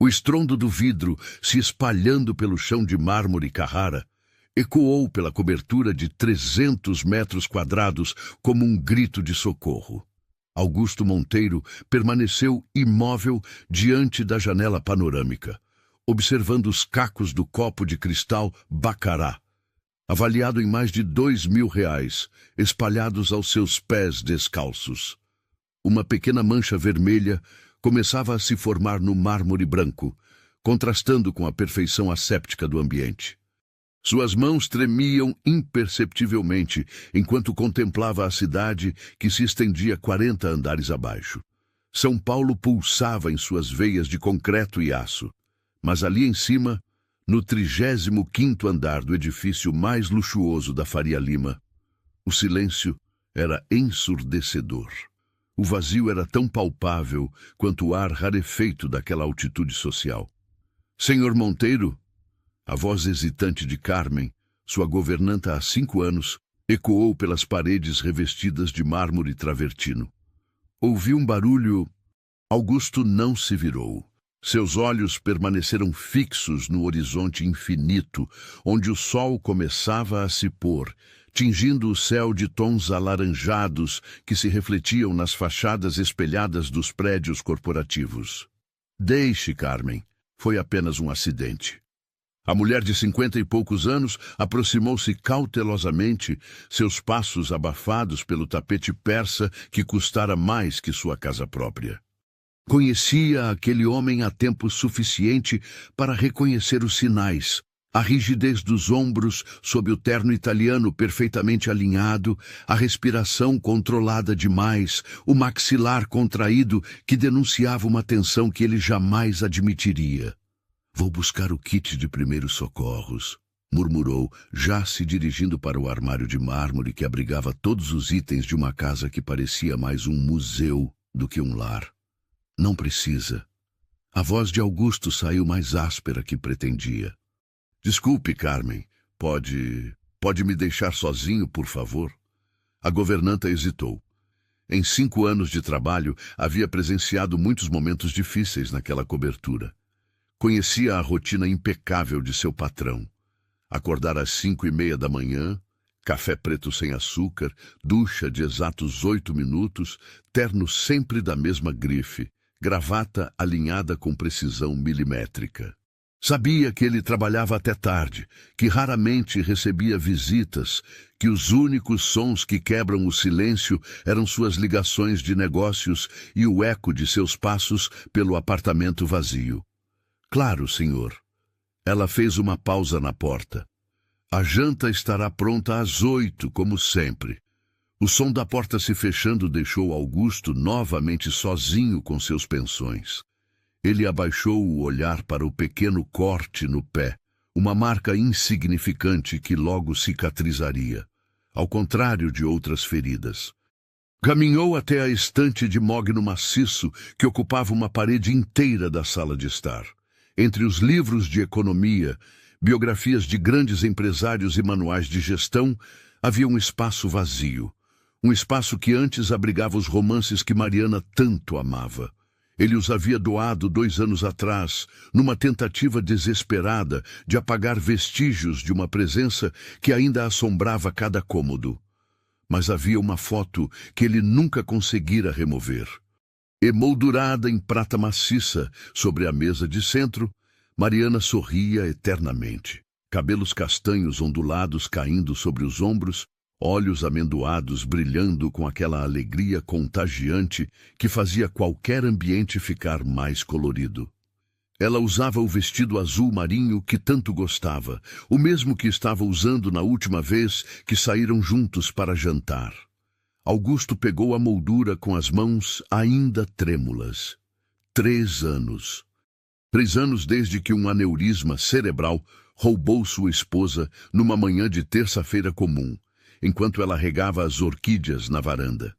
O estrondo do vidro, se espalhando pelo chão de mármore Carrara, ecoou pela cobertura de 300 metros quadrados como um grito de socorro. Augusto Monteiro permaneceu imóvel diante da janela panorâmica, observando os cacos do copo de cristal Baccarat, avaliado em mais de R$ 2.000, espalhados aos seus pés descalços. Uma pequena mancha vermelha começava a se formar no mármore branco, contrastando com a perfeição asséptica do ambiente. Suas mãos tremiam imperceptivelmente enquanto contemplava a cidade que se estendia 40 andares abaixo. São Paulo pulsava em suas veias de concreto e aço, mas ali em cima, no 35º andar do edifício mais luxuoso da Faria Lima, o silêncio era ensurdecedor. O vazio era tão palpável quanto o ar rarefeito daquela altitude social. Senhor Monteiro? A voz hesitante de Carmen, sua governanta há 5 anos, ecoou pelas paredes revestidas de mármore travertino. Ouviu um barulho. Augusto não se virou. Seus olhos permaneceram fixos no horizonte infinito, onde o sol começava a se pôr, tingindo o céu de tons alaranjados que se refletiam nas fachadas espelhadas dos prédios corporativos. Deixe, Carmen. Foi apenas um acidente. A mulher de 50 e poucos anos aproximou-se cautelosamente, seus passos abafados pelo tapete persa que custara mais que sua casa própria. Conhecia aquele homem há tempo suficiente para reconhecer os sinais. A rigidez dos ombros sob o terno italiano perfeitamente alinhado, a respiração controlada demais, o maxilar contraído que denunciava uma tensão que ele jamais admitiria. Vou buscar o kit de primeiros socorros, murmurou, já se dirigindo para o armário de mármore que abrigava todos os itens de uma casa que parecia mais um museu do que um lar. Não precisa. A voz de Augusto saiu mais áspera que pretendia. Desculpe, Carmen. Pode me deixar sozinho, por favor? A governanta hesitou. Em 5 anos de trabalho, havia presenciado muitos momentos difíceis naquela cobertura. Conhecia a rotina impecável de seu patrão. Acordar às 5:30 da manhã, café preto sem açúcar, ducha de exatos 8 minutos, terno sempre da mesma grife, gravata alinhada com precisão milimétrica. Sabia que ele trabalhava até tarde, que raramente recebia visitas, que os únicos sons que quebram o silêncio eram suas ligações de negócios e o eco de seus passos pelo apartamento vazio. Claro, senhor. Ela fez uma pausa na porta. A janta estará pronta às 8, como sempre. O som da porta se fechando deixou Augusto novamente sozinho com seus pensões. Ele abaixou o olhar para o pequeno corte no pé, uma marca insignificante que logo cicatrizaria, ao contrário de outras feridas. Caminhou até a estante de mogno maciço que ocupava uma parede inteira da sala de estar. Entre os livros de economia, biografias de grandes empresários e manuais de gestão, havia um espaço vazio. Um espaço que antes abrigava os romances que Mariana tanto amava. Ele os havia doado 2 anos atrás, numa tentativa desesperada de apagar vestígios de uma presença que ainda assombrava cada cômodo. Mas havia uma foto que ele nunca conseguira remover. Emoldurada em prata maciça sobre a mesa de centro, Mariana sorria eternamente. Cabelos castanhos ondulados caindo sobre os ombros, olhos amendoados brilhando com aquela alegria contagiante que fazia qualquer ambiente ficar mais colorido. Ela usava o vestido azul marinho que tanto gostava, o mesmo que estava usando na última vez que saíram juntos para jantar. Augusto pegou a moldura com as mãos ainda trêmulas. 3 anos. 3 anos desde que um aneurisma cerebral roubou sua esposa numa manhã de terça-feira comum, enquanto ela regava as orquídeas na varanda.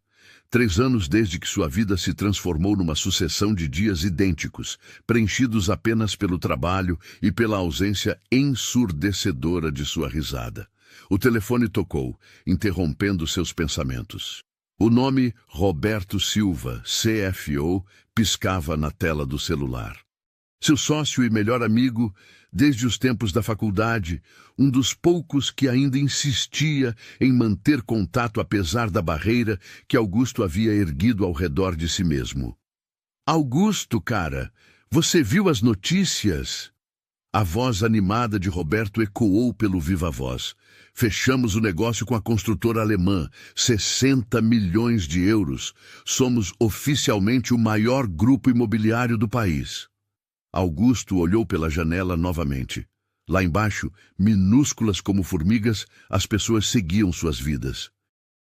3 anos desde que sua vida se transformou numa sucessão de dias idênticos, preenchidos apenas pelo trabalho e pela ausência ensurdecedora de sua risada. O telefone tocou, interrompendo seus pensamentos. O nome Roberto Silva, CFO, piscava na tela do celular. Seu sócio e melhor amigo, desde os tempos da faculdade, um dos poucos que ainda insistia em manter contato apesar da barreira que Augusto havia erguido ao redor de si mesmo. Augusto, cara, você viu as notícias? A voz animada de Roberto ecoou pelo viva-voz. Fechamos o negócio com a construtora alemã, 60 milhões de euros. Somos oficialmente o maior grupo imobiliário do país. Augusto olhou pela janela novamente. Lá embaixo, minúsculas como formigas, as pessoas seguiam suas vidas.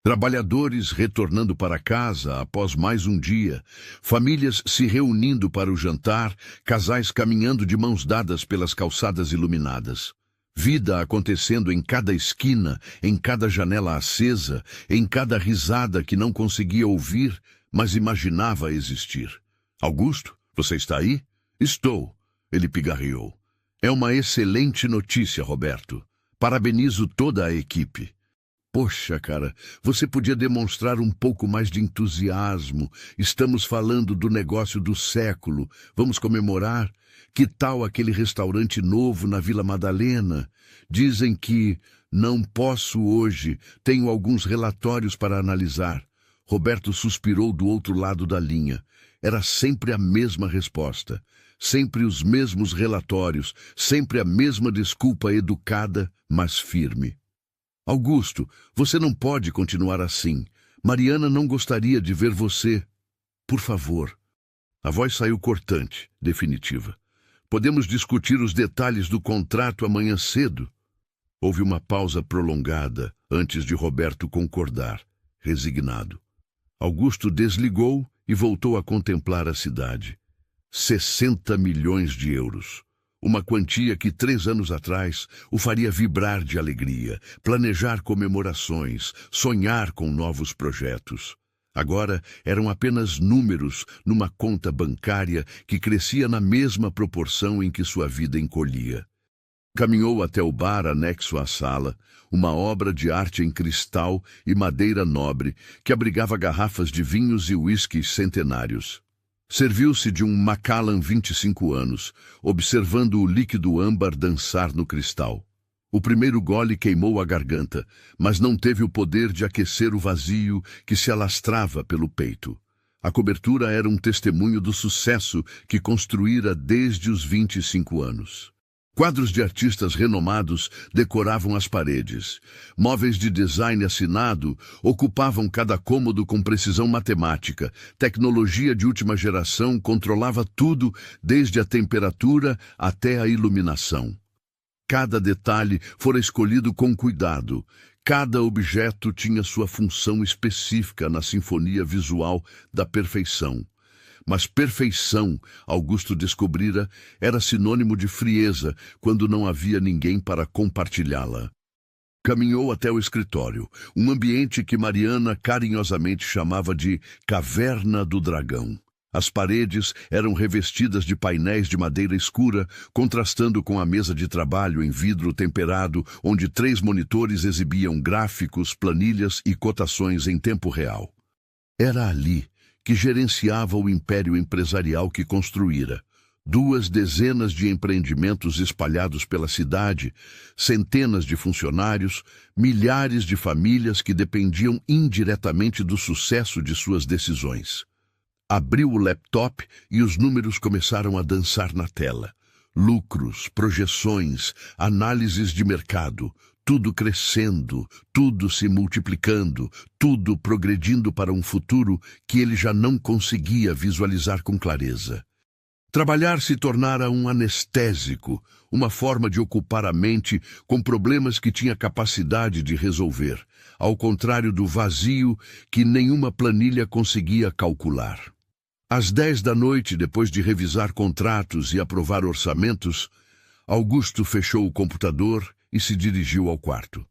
Trabalhadores retornando para casa após mais um dia, famílias se reunindo para o jantar, casais caminhando de mãos dadas pelas calçadas iluminadas. Vida acontecendo em cada esquina, em cada janela acesa, em cada risada que não conseguia ouvir, mas imaginava existir. Augusto, você está aí? Estou, ele pigarreou. É uma excelente notícia, Roberto. Parabenizo toda a equipe. Poxa, cara, você podia demonstrar um pouco mais de entusiasmo. Estamos falando do negócio do século. Vamos comemorar? Que tal aquele restaurante novo na Vila Madalena? Dizem que não posso hoje. Tenho alguns relatórios para analisar. Roberto suspirou do outro lado da linha. Era sempre a mesma resposta. Sempre os mesmos relatórios. Sempre a mesma desculpa educada, mas firme. Augusto, você não pode continuar assim. Mariana não gostaria de ver você. Por favor. A voz saiu cortante, definitiva. Podemos discutir os detalhes do contrato amanhã cedo? Houve uma pausa prolongada antes de Roberto concordar, resignado. Augusto desligou e voltou a contemplar a cidade. 60 milhões de euros. Uma quantia que 3 anos atrás o faria vibrar de alegria, planejar comemorações, sonhar com novos projetos. Agora eram apenas números numa conta bancária que crescia na mesma proporção em que sua vida encolhia. Caminhou até o bar anexo à sala, uma obra de arte em cristal e madeira nobre que abrigava garrafas de vinhos e uísques centenários. Serviu-se de um Macallan 25 anos, observando o líquido âmbar dançar no cristal. O primeiro gole queimou a garganta, mas não teve o poder de aquecer o vazio que se alastrava pelo peito. A cobertura era um testemunho do sucesso que construíra desde os 25 anos. Quadros de artistas renomados decoravam as paredes. Móveis de design assinado ocupavam cada cômodo com precisão matemática. Tecnologia de última geração controlava tudo, desde a temperatura até a iluminação. Cada detalhe fora escolhido com cuidado. Cada objeto tinha sua função específica na sinfonia visual da perfeição. Mas perfeição, Augusto descobrira, era sinônimo de frieza quando não havia ninguém para compartilhá-la. Caminhou até o escritório, um ambiente que Mariana carinhosamente chamava de Caverna do Dragão. As paredes eram revestidas de painéis de madeira escura, contrastando com a mesa de trabalho em vidro temperado, onde 3 monitores exibiam gráficos, planilhas e cotações em tempo real. Era ali que gerenciava o império empresarial que construíra. 2 dezenas de empreendimentos espalhados pela cidade, centenas de funcionários, milhares de famílias que dependiam indiretamente do sucesso de suas decisões. Abriu o laptop e os números começaram a dançar na tela. Lucros, projeções, análises de mercado, tudo crescendo, tudo se multiplicando, tudo progredindo para um futuro que ele já não conseguia visualizar com clareza. Trabalhar se tornara um anestésico, uma forma de ocupar a mente com problemas que tinha capacidade de resolver, ao contrário do vazio que nenhuma planilha conseguia calcular. Às 10 da noite, depois de revisar contratos e aprovar orçamentos, Augusto fechou o computador e se dirigiu ao quarto.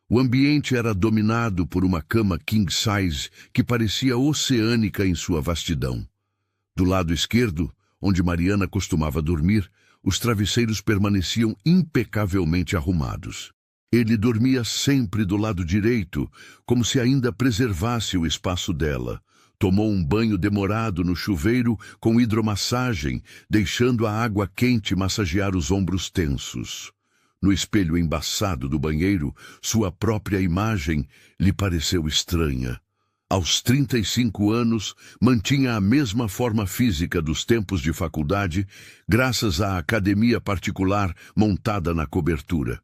O ambiente era dominado por uma cama king size que parecia oceânica em sua vastidão. Do lado esquerdo, onde Mariana costumava dormir, os travesseiros permaneciam impecavelmente arrumados. Ele dormia sempre do lado direito, como se ainda preservasse o espaço dela. Tomou um banho demorado no chuveiro com hidromassagem, deixando a água quente massagear os ombros tensos. No espelho embaçado do banheiro, sua própria imagem lhe pareceu estranha. Aos 35 anos, mantinha a mesma forma física dos tempos de faculdade, graças à academia particular montada na cobertura.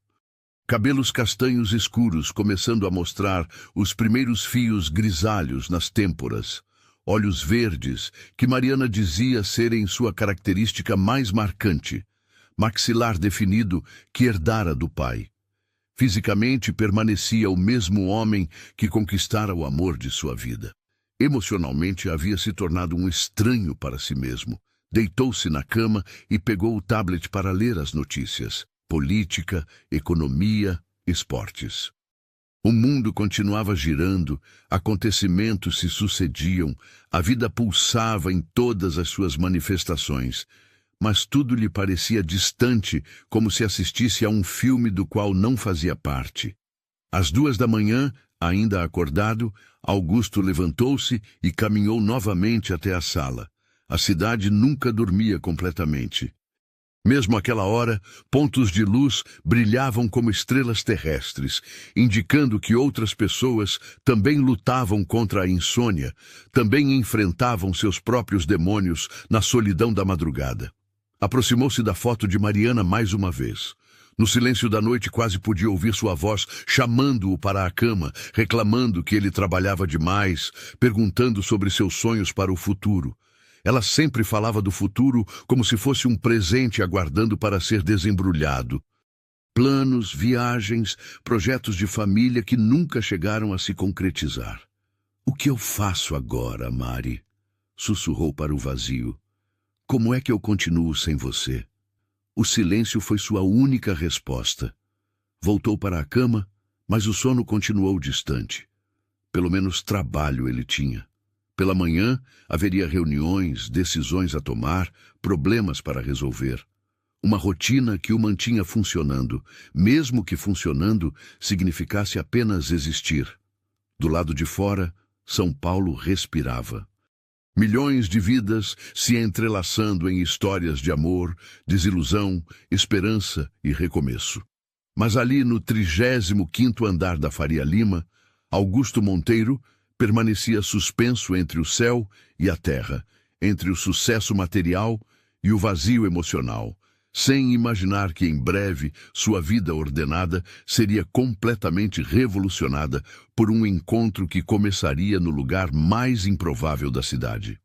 Cabelos castanhos escuros começando a mostrar os primeiros fios grisalhos nas têmporas. Olhos verdes, que Mariana dizia serem sua característica mais marcante. Maxilar definido que herdara do pai. Fisicamente permanecia o mesmo homem que conquistara o amor de sua vida. Emocionalmente havia se tornado um estranho para si mesmo. Deitou-se na cama e pegou o tablet para ler as notícias. Política, economia, esportes. O mundo continuava girando, acontecimentos se sucediam, a vida pulsava em todas as suas manifestações. Mas tudo lhe parecia distante, como se assistisse a um filme do qual não fazia parte. Às 2 da manhã, ainda acordado, Augusto levantou-se e caminhou novamente até a sala. A cidade nunca dormia completamente. Mesmo àquela hora, pontos de luz brilhavam como estrelas terrestres, indicando que outras pessoas também lutavam contra a insônia, também enfrentavam seus próprios demônios na solidão da madrugada. Aproximou-se da foto de Mariana mais uma vez. No silêncio da noite quase podia ouvir sua voz chamando-o para a cama, reclamando que ele trabalhava demais, perguntando sobre seus sonhos para o futuro. Ela sempre falava do futuro como se fosse um presente aguardando para ser desembrulhado. Planos, viagens, projetos de família que nunca chegaram a se concretizar. "O que eu faço agora, Mari?" sussurrou para o vazio. "Como é que eu continuo sem você?" O silêncio foi sua única resposta. Voltou para a cama, mas o sono continuou distante. Pelo menos trabalho ele tinha. Pela manhã, haveria reuniões, decisões a tomar, problemas para resolver. Uma rotina que o mantinha funcionando, mesmo que funcionando significasse apenas existir. Do lado de fora, São Paulo respirava. Milhões de vidas se entrelaçando em histórias de amor, desilusão, esperança e recomeço. Mas ali no 35º andar da Faria Lima, Augusto Monteiro permanecia suspenso entre o céu e a terra, entre o sucesso material e o vazio emocional, sem imaginar que em breve sua vida ordenada seria completamente revolucionada por um encontro que começaria no lugar mais improvável da cidade.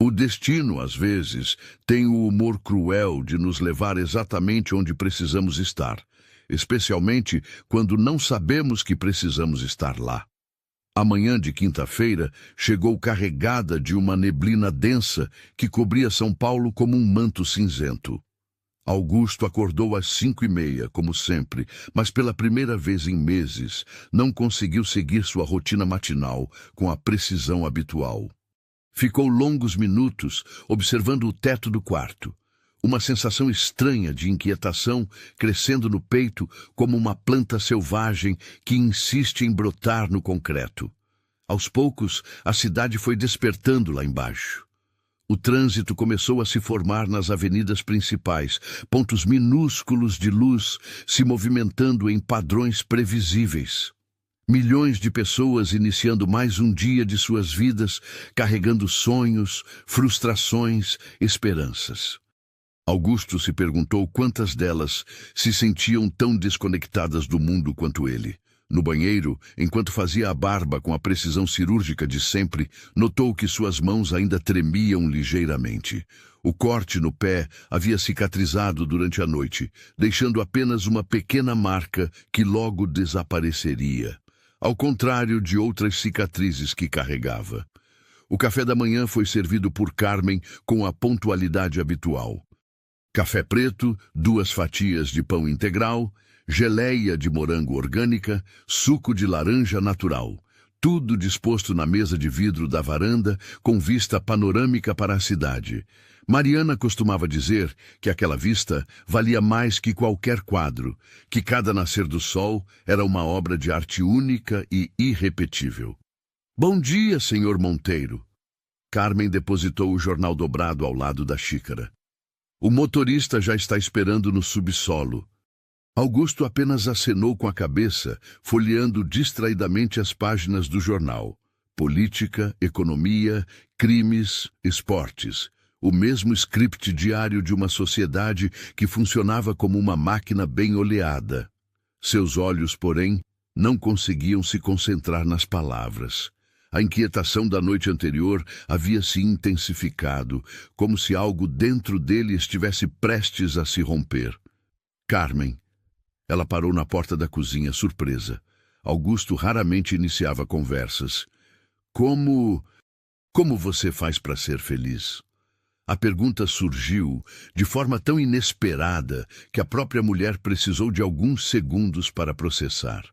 O destino, às vezes, tem o humor cruel de nos levar exatamente onde precisamos estar, especialmente quando não sabemos que precisamos estar lá. A manhã de quinta-feira chegou carregada de uma neblina densa que cobria São Paulo como um manto cinzento. Augusto acordou às 5h30, como sempre, mas pela primeira vez em meses não conseguiu seguir sua rotina matinal com a precisão habitual. Ficou longos minutos observando o teto do quarto. Uma sensação estranha de inquietação crescendo no peito como uma planta selvagem que insiste em brotar no concreto. Aos poucos, a cidade foi despertando lá embaixo. O trânsito começou a se formar nas avenidas principais, pontos minúsculos de luz se movimentando em padrões previsíveis. Milhões de pessoas iniciando mais um dia de suas vidas, carregando sonhos, frustrações, esperanças. Augusto se perguntou quantas delas se sentiam tão desconectadas do mundo quanto ele. No banheiro, enquanto fazia a barba com a precisão cirúrgica de sempre, notou que suas mãos ainda tremiam ligeiramente. O corte no pé havia cicatrizado durante a noite, deixando apenas uma pequena marca que logo desapareceria, ao contrário de outras cicatrizes que carregava. O café da manhã foi servido por Carmen com a pontualidade habitual. Café preto, 2 fatias de pão integral, geleia de morango orgânica, suco de laranja natural. Tudo disposto na mesa de vidro da varanda, com vista panorâmica para a cidade. Mariana costumava dizer que aquela vista valia mais que qualquer quadro, que cada nascer do sol era uma obra de arte única e irrepetível. "Bom dia, senhor Monteiro." Carmen depositou o jornal dobrado ao lado da xícara. O motorista já está esperando no subsolo. Augusto apenas acenou com a cabeça, folheando distraidamente as páginas do jornal. Política, economia, crimes, esportes. O mesmo script diário de uma sociedade que funcionava como uma máquina bem oleada. Seus olhos, porém, não conseguiam se concentrar nas palavras. A inquietação da noite anterior havia se intensificado, como se algo dentro dele estivesse prestes a se romper. Carmen. Ela parou na porta da cozinha, surpresa. Augusto raramente iniciava conversas. Como você faz para ser feliz? A pergunta surgiu de forma tão inesperada que a própria mulher precisou de alguns segundos para processar.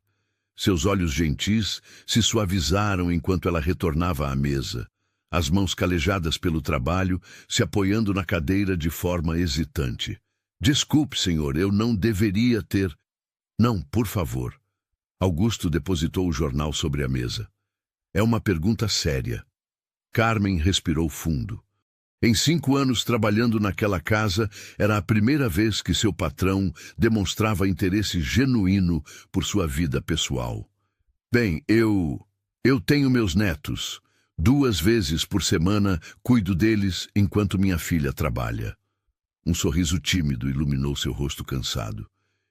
Seus olhos gentis se suavizaram enquanto ela retornava à mesa, as mãos calejadas pelo trabalho, se apoiando na cadeira de forma hesitante. Desculpe, senhor, eu não deveria ter... Não, por favor. Augusto depositou o jornal sobre a mesa. É uma pergunta séria. Carmen respirou fundo. Em 5 anos trabalhando naquela casa, era a primeira vez que seu patrão demonstrava interesse genuíno por sua vida pessoal. Bem, eu tenho meus netos. 2 vezes por semana cuido deles enquanto minha filha trabalha. Um sorriso tímido iluminou seu rosto cansado.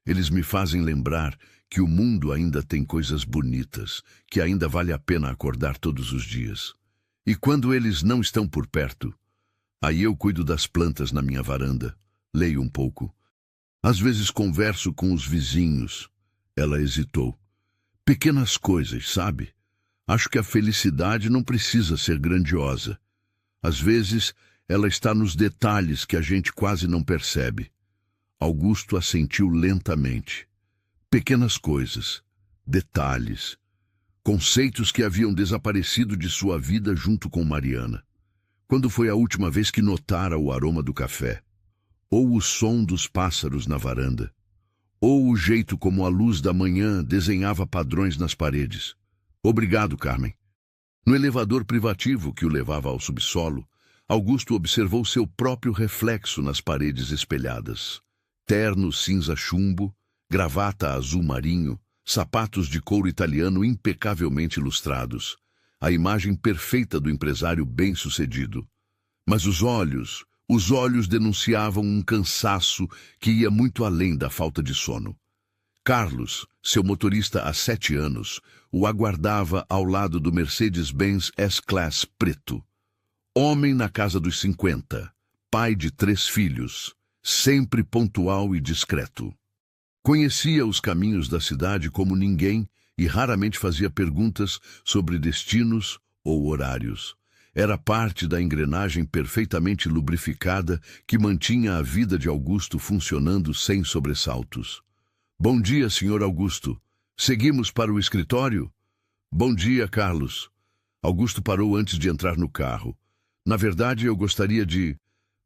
Eles me fazem lembrar que o mundo ainda tem coisas bonitas, que ainda vale a pena acordar todos os dias. E quando eles não estão por perto, aí eu cuido das plantas na minha varanda, leio um pouco. Às vezes converso com os vizinhos. Ela hesitou. Pequenas coisas, sabe? Acho que a felicidade não precisa ser grandiosa. Às vezes, ela está nos detalhes que a gente quase não percebe. Augusto assentiu lentamente. Pequenas coisas, detalhes, conceitos que haviam desaparecido de sua vida junto com Mariana. Quando foi a última vez que notara o aroma do café? Ou o som dos pássaros na varanda? Ou o jeito como a luz da manhã desenhava padrões nas paredes? Obrigado, Carmen. No elevador privativo que o levava ao subsolo, Augusto observou seu próprio reflexo nas paredes espelhadas. Terno cinza chumbo, gravata azul marinho, sapatos de couro italiano impecavelmente lustrados. A imagem perfeita do empresário bem-sucedido. Mas os olhos denunciavam um cansaço que ia muito além da falta de sono. Carlos, seu motorista há 7 anos, o aguardava ao lado do Mercedes-Benz S-Class preto. Homem na casa dos 50, pai de 3 filhos, sempre pontual e discreto. Conhecia os caminhos da cidade como ninguém e raramente fazia perguntas sobre destinos ou horários. Era parte da engrenagem perfeitamente lubrificada que mantinha a vida de Augusto funcionando sem sobressaltos. Bom dia, senhor Augusto. Seguimos para o escritório? Bom dia, Carlos. Augusto parou antes de entrar no carro. Na verdade, eu gostaria de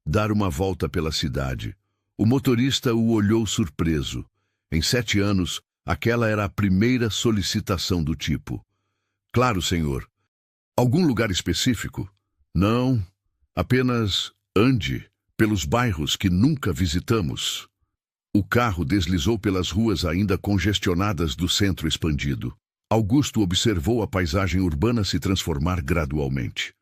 dar uma volta pela cidade. O motorista o olhou surpreso. Em 7 anos, aquela era a primeira solicitação do tipo. Claro, senhor. Algum lugar específico? Não, apenas ande pelos bairros que nunca visitamos. O carro deslizou pelas ruas ainda congestionadas do centro expandido. Augusto observou a paisagem urbana se transformar gradualmente.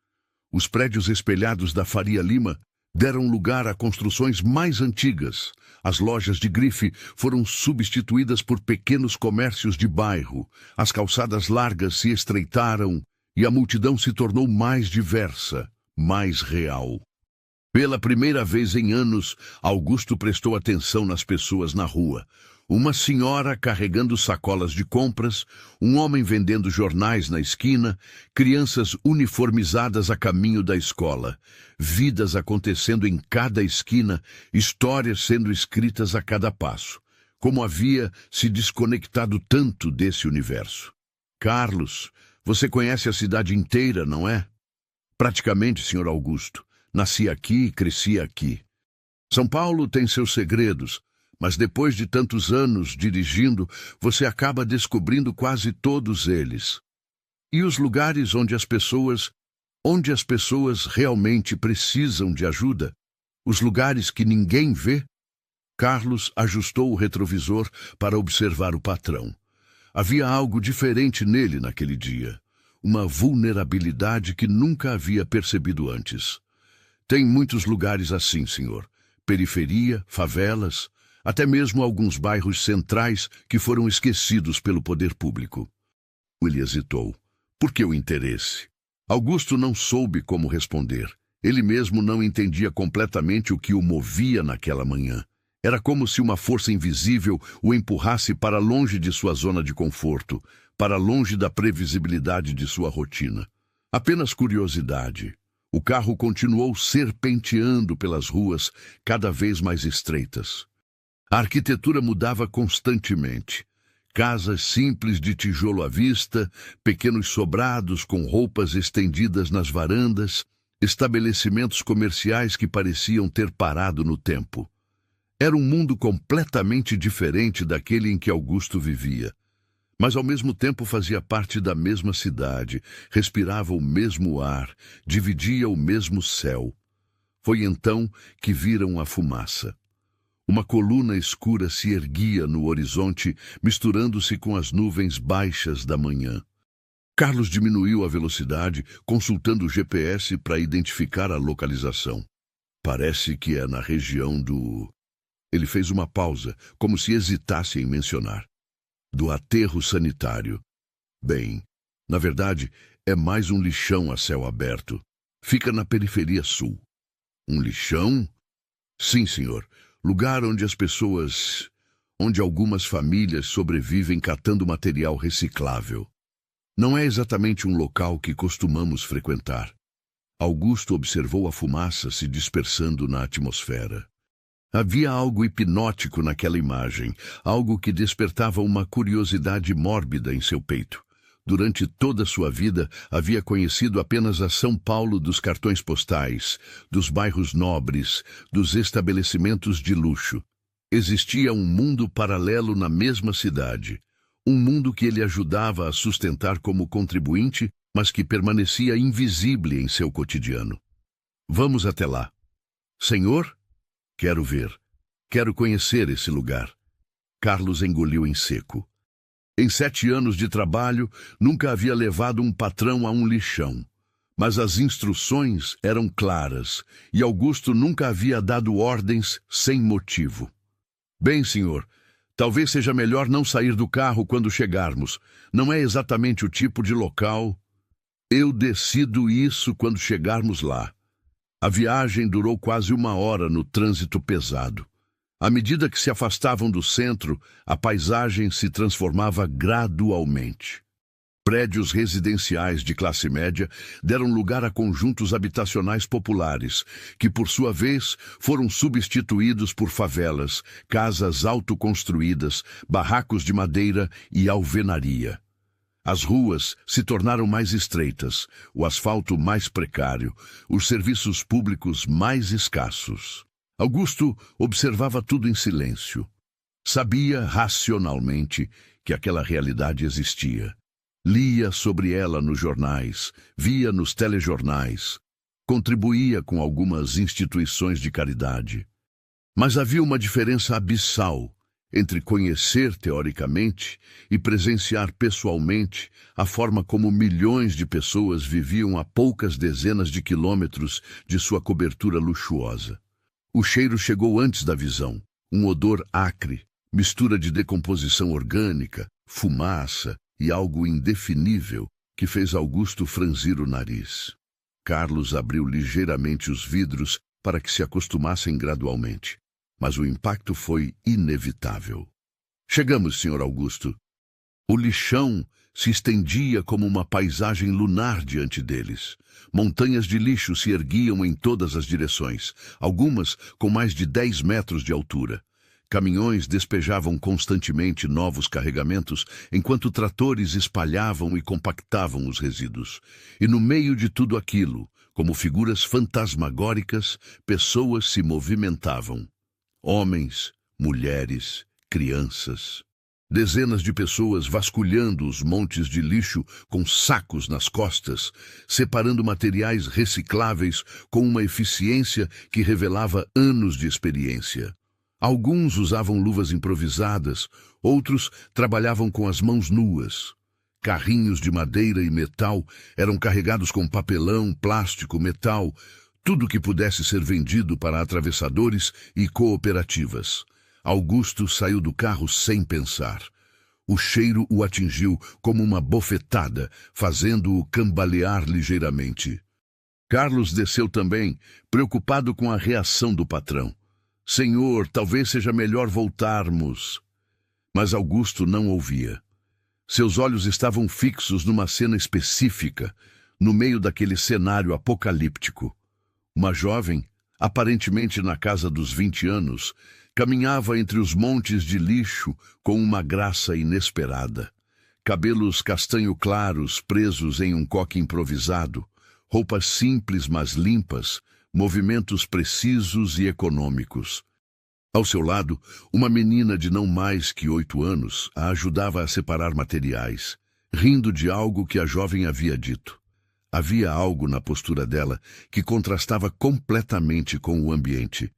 Os prédios espelhados da Faria Lima deram lugar a construções mais antigas. As lojas de grife foram substituídas por pequenos comércios de bairro. As calçadas largas se estreitaram e a multidão se tornou mais diversa, mais real. Pela primeira vez em anos, Augusto prestou atenção nas pessoas na rua. Uma senhora carregando sacolas de compras, um homem vendendo jornais na esquina, crianças uniformizadas a caminho da escola, vidas acontecendo em cada esquina, histórias sendo escritas a cada passo. Como havia se desconectado tanto desse universo. Carlos, você conhece a cidade inteira, não é? Praticamente, senhor Augusto. Nasci aqui e cresci aqui. São Paulo tem seus segredos, mas depois de tantos anos dirigindo, você acaba descobrindo quase todos eles. E os lugares onde onde as pessoas realmente precisam de ajuda, os lugares que ninguém vê. Carlos ajustou o retrovisor para observar o patrão. Havia algo diferente nele naquele dia, uma vulnerabilidade que nunca havia percebido antes. Tem muitos lugares assim, senhor. Periferia, favelas, até mesmo alguns bairros centrais que foram esquecidos pelo poder público. Ele hesitou. Por que o interesse? Augusto não soube como responder. Ele mesmo não entendia completamente o que o movia naquela manhã. Era como se uma força invisível o empurrasse para longe de sua zona de conforto, para longe da previsibilidade de sua rotina. Apenas curiosidade. O carro continuou serpenteando pelas ruas cada vez mais estreitas. A arquitetura mudava constantemente. Casas simples de tijolo à vista, pequenos sobrados com roupas estendidas nas varandas, estabelecimentos comerciais que pareciam ter parado no tempo. Era um mundo completamente diferente daquele em que Augusto vivia. Mas ao mesmo tempo fazia parte da mesma cidade, respirava o mesmo ar, dividia o mesmo céu. Foi então que viram a fumaça. Uma coluna escura se erguia no horizonte, misturando-se com as nuvens baixas da manhã. Carlos diminuiu a velocidade, consultando o GPS para identificar a localização. Parece que é na região do... Ele fez uma pausa, como se hesitasse em mencionar. Do aterro sanitário. Bem, na verdade, é mais um lixão a céu aberto. Fica na periferia sul. Um lixão? Sim, senhor. Lugar onde onde algumas famílias sobrevivem catando material reciclável. Não é exatamente um local que costumamos frequentar. Augusto observou a fumaça se dispersando na atmosfera. Havia algo hipnótico naquela imagem, algo que despertava uma curiosidade mórbida em seu peito. Durante toda a sua vida, havia conhecido apenas a São Paulo dos cartões postais, dos bairros nobres, dos estabelecimentos de luxo. Existia um mundo paralelo na mesma cidade, um mundo que ele ajudava a sustentar como contribuinte, mas que permanecia invisível em seu cotidiano. Vamos até lá. Senhor? Quero ver. Quero conhecer esse lugar. Carlos engoliu em seco. Em 7 anos de trabalho, nunca havia levado um patrão a um lixão. Mas as instruções eram claras, e Augusto nunca havia dado ordens sem motivo. Bem, senhor, talvez seja melhor não sair do carro quando chegarmos. Não é exatamente o tipo de local. Eu decido isso quando chegarmos lá. A viagem durou quase 1 hora no trânsito pesado. À medida que se afastavam do centro, a paisagem se transformava gradualmente. Prédios residenciais de classe média deram lugar a conjuntos habitacionais populares, que por sua vez foram substituídos por favelas, casas autoconstruídas, barracos de madeira e alvenaria. As ruas se tornaram mais estreitas, o asfalto mais precário, os serviços públicos mais escassos. Augusto observava tudo em silêncio. Sabia racionalmente que aquela realidade existia. Lia sobre ela nos jornais, via nos telejornais, contribuía com algumas instituições de caridade. Mas havia uma diferença abissal entre conhecer teoricamente e presenciar pessoalmente a forma como milhões de pessoas viviam a poucas dezenas de quilômetros de sua cobertura luxuosa. O cheiro chegou antes da visão, um odor acre, mistura de decomposição orgânica, fumaça e algo indefinível que fez Augusto franzir o nariz. Carlos abriu ligeiramente os vidros para que se acostumassem gradualmente. Mas o impacto foi inevitável. Chegamos, Sr. Augusto. O lixão se estendia como uma paisagem lunar diante deles. Montanhas de lixo se erguiam em todas as direções, algumas com mais de 10 metros de altura. Caminhões despejavam constantemente novos carregamentos, enquanto tratores espalhavam e compactavam os resíduos. E no meio de tudo aquilo, como figuras fantasmagóricas, pessoas se movimentavam. Homens, mulheres, crianças. Dezenas de pessoas vasculhando os montes de lixo com sacos nas costas, separando materiais recicláveis com uma eficiência que revelava anos de experiência. Alguns usavam luvas improvisadas, outros trabalhavam com as mãos nuas. Carrinhos de madeira e metal eram carregados com papelão, plástico, metal, tudo que pudesse ser vendido para atravessadores e cooperativas. Augusto saiu do carro sem pensar. O cheiro o atingiu como uma bofetada, fazendo-o cambalear ligeiramente. Carlos desceu também, preocupado com a reação do patrão. Senhor, talvez seja melhor voltarmos. Mas Augusto não ouvia. Seus olhos estavam fixos numa cena específica, no meio daquele cenário apocalíptico. Uma jovem, aparentemente na casa dos 20 anos, caminhava entre os montes de lixo com uma graça inesperada. Cabelos castanho claros presos em um coque improvisado, roupas simples mas limpas, movimentos precisos e econômicos. Ao seu lado, uma menina de não mais que 8 anos a ajudava a separar materiais, rindo de algo que a jovem havia dito. Havia algo na postura dela que contrastava completamente com o ambiente.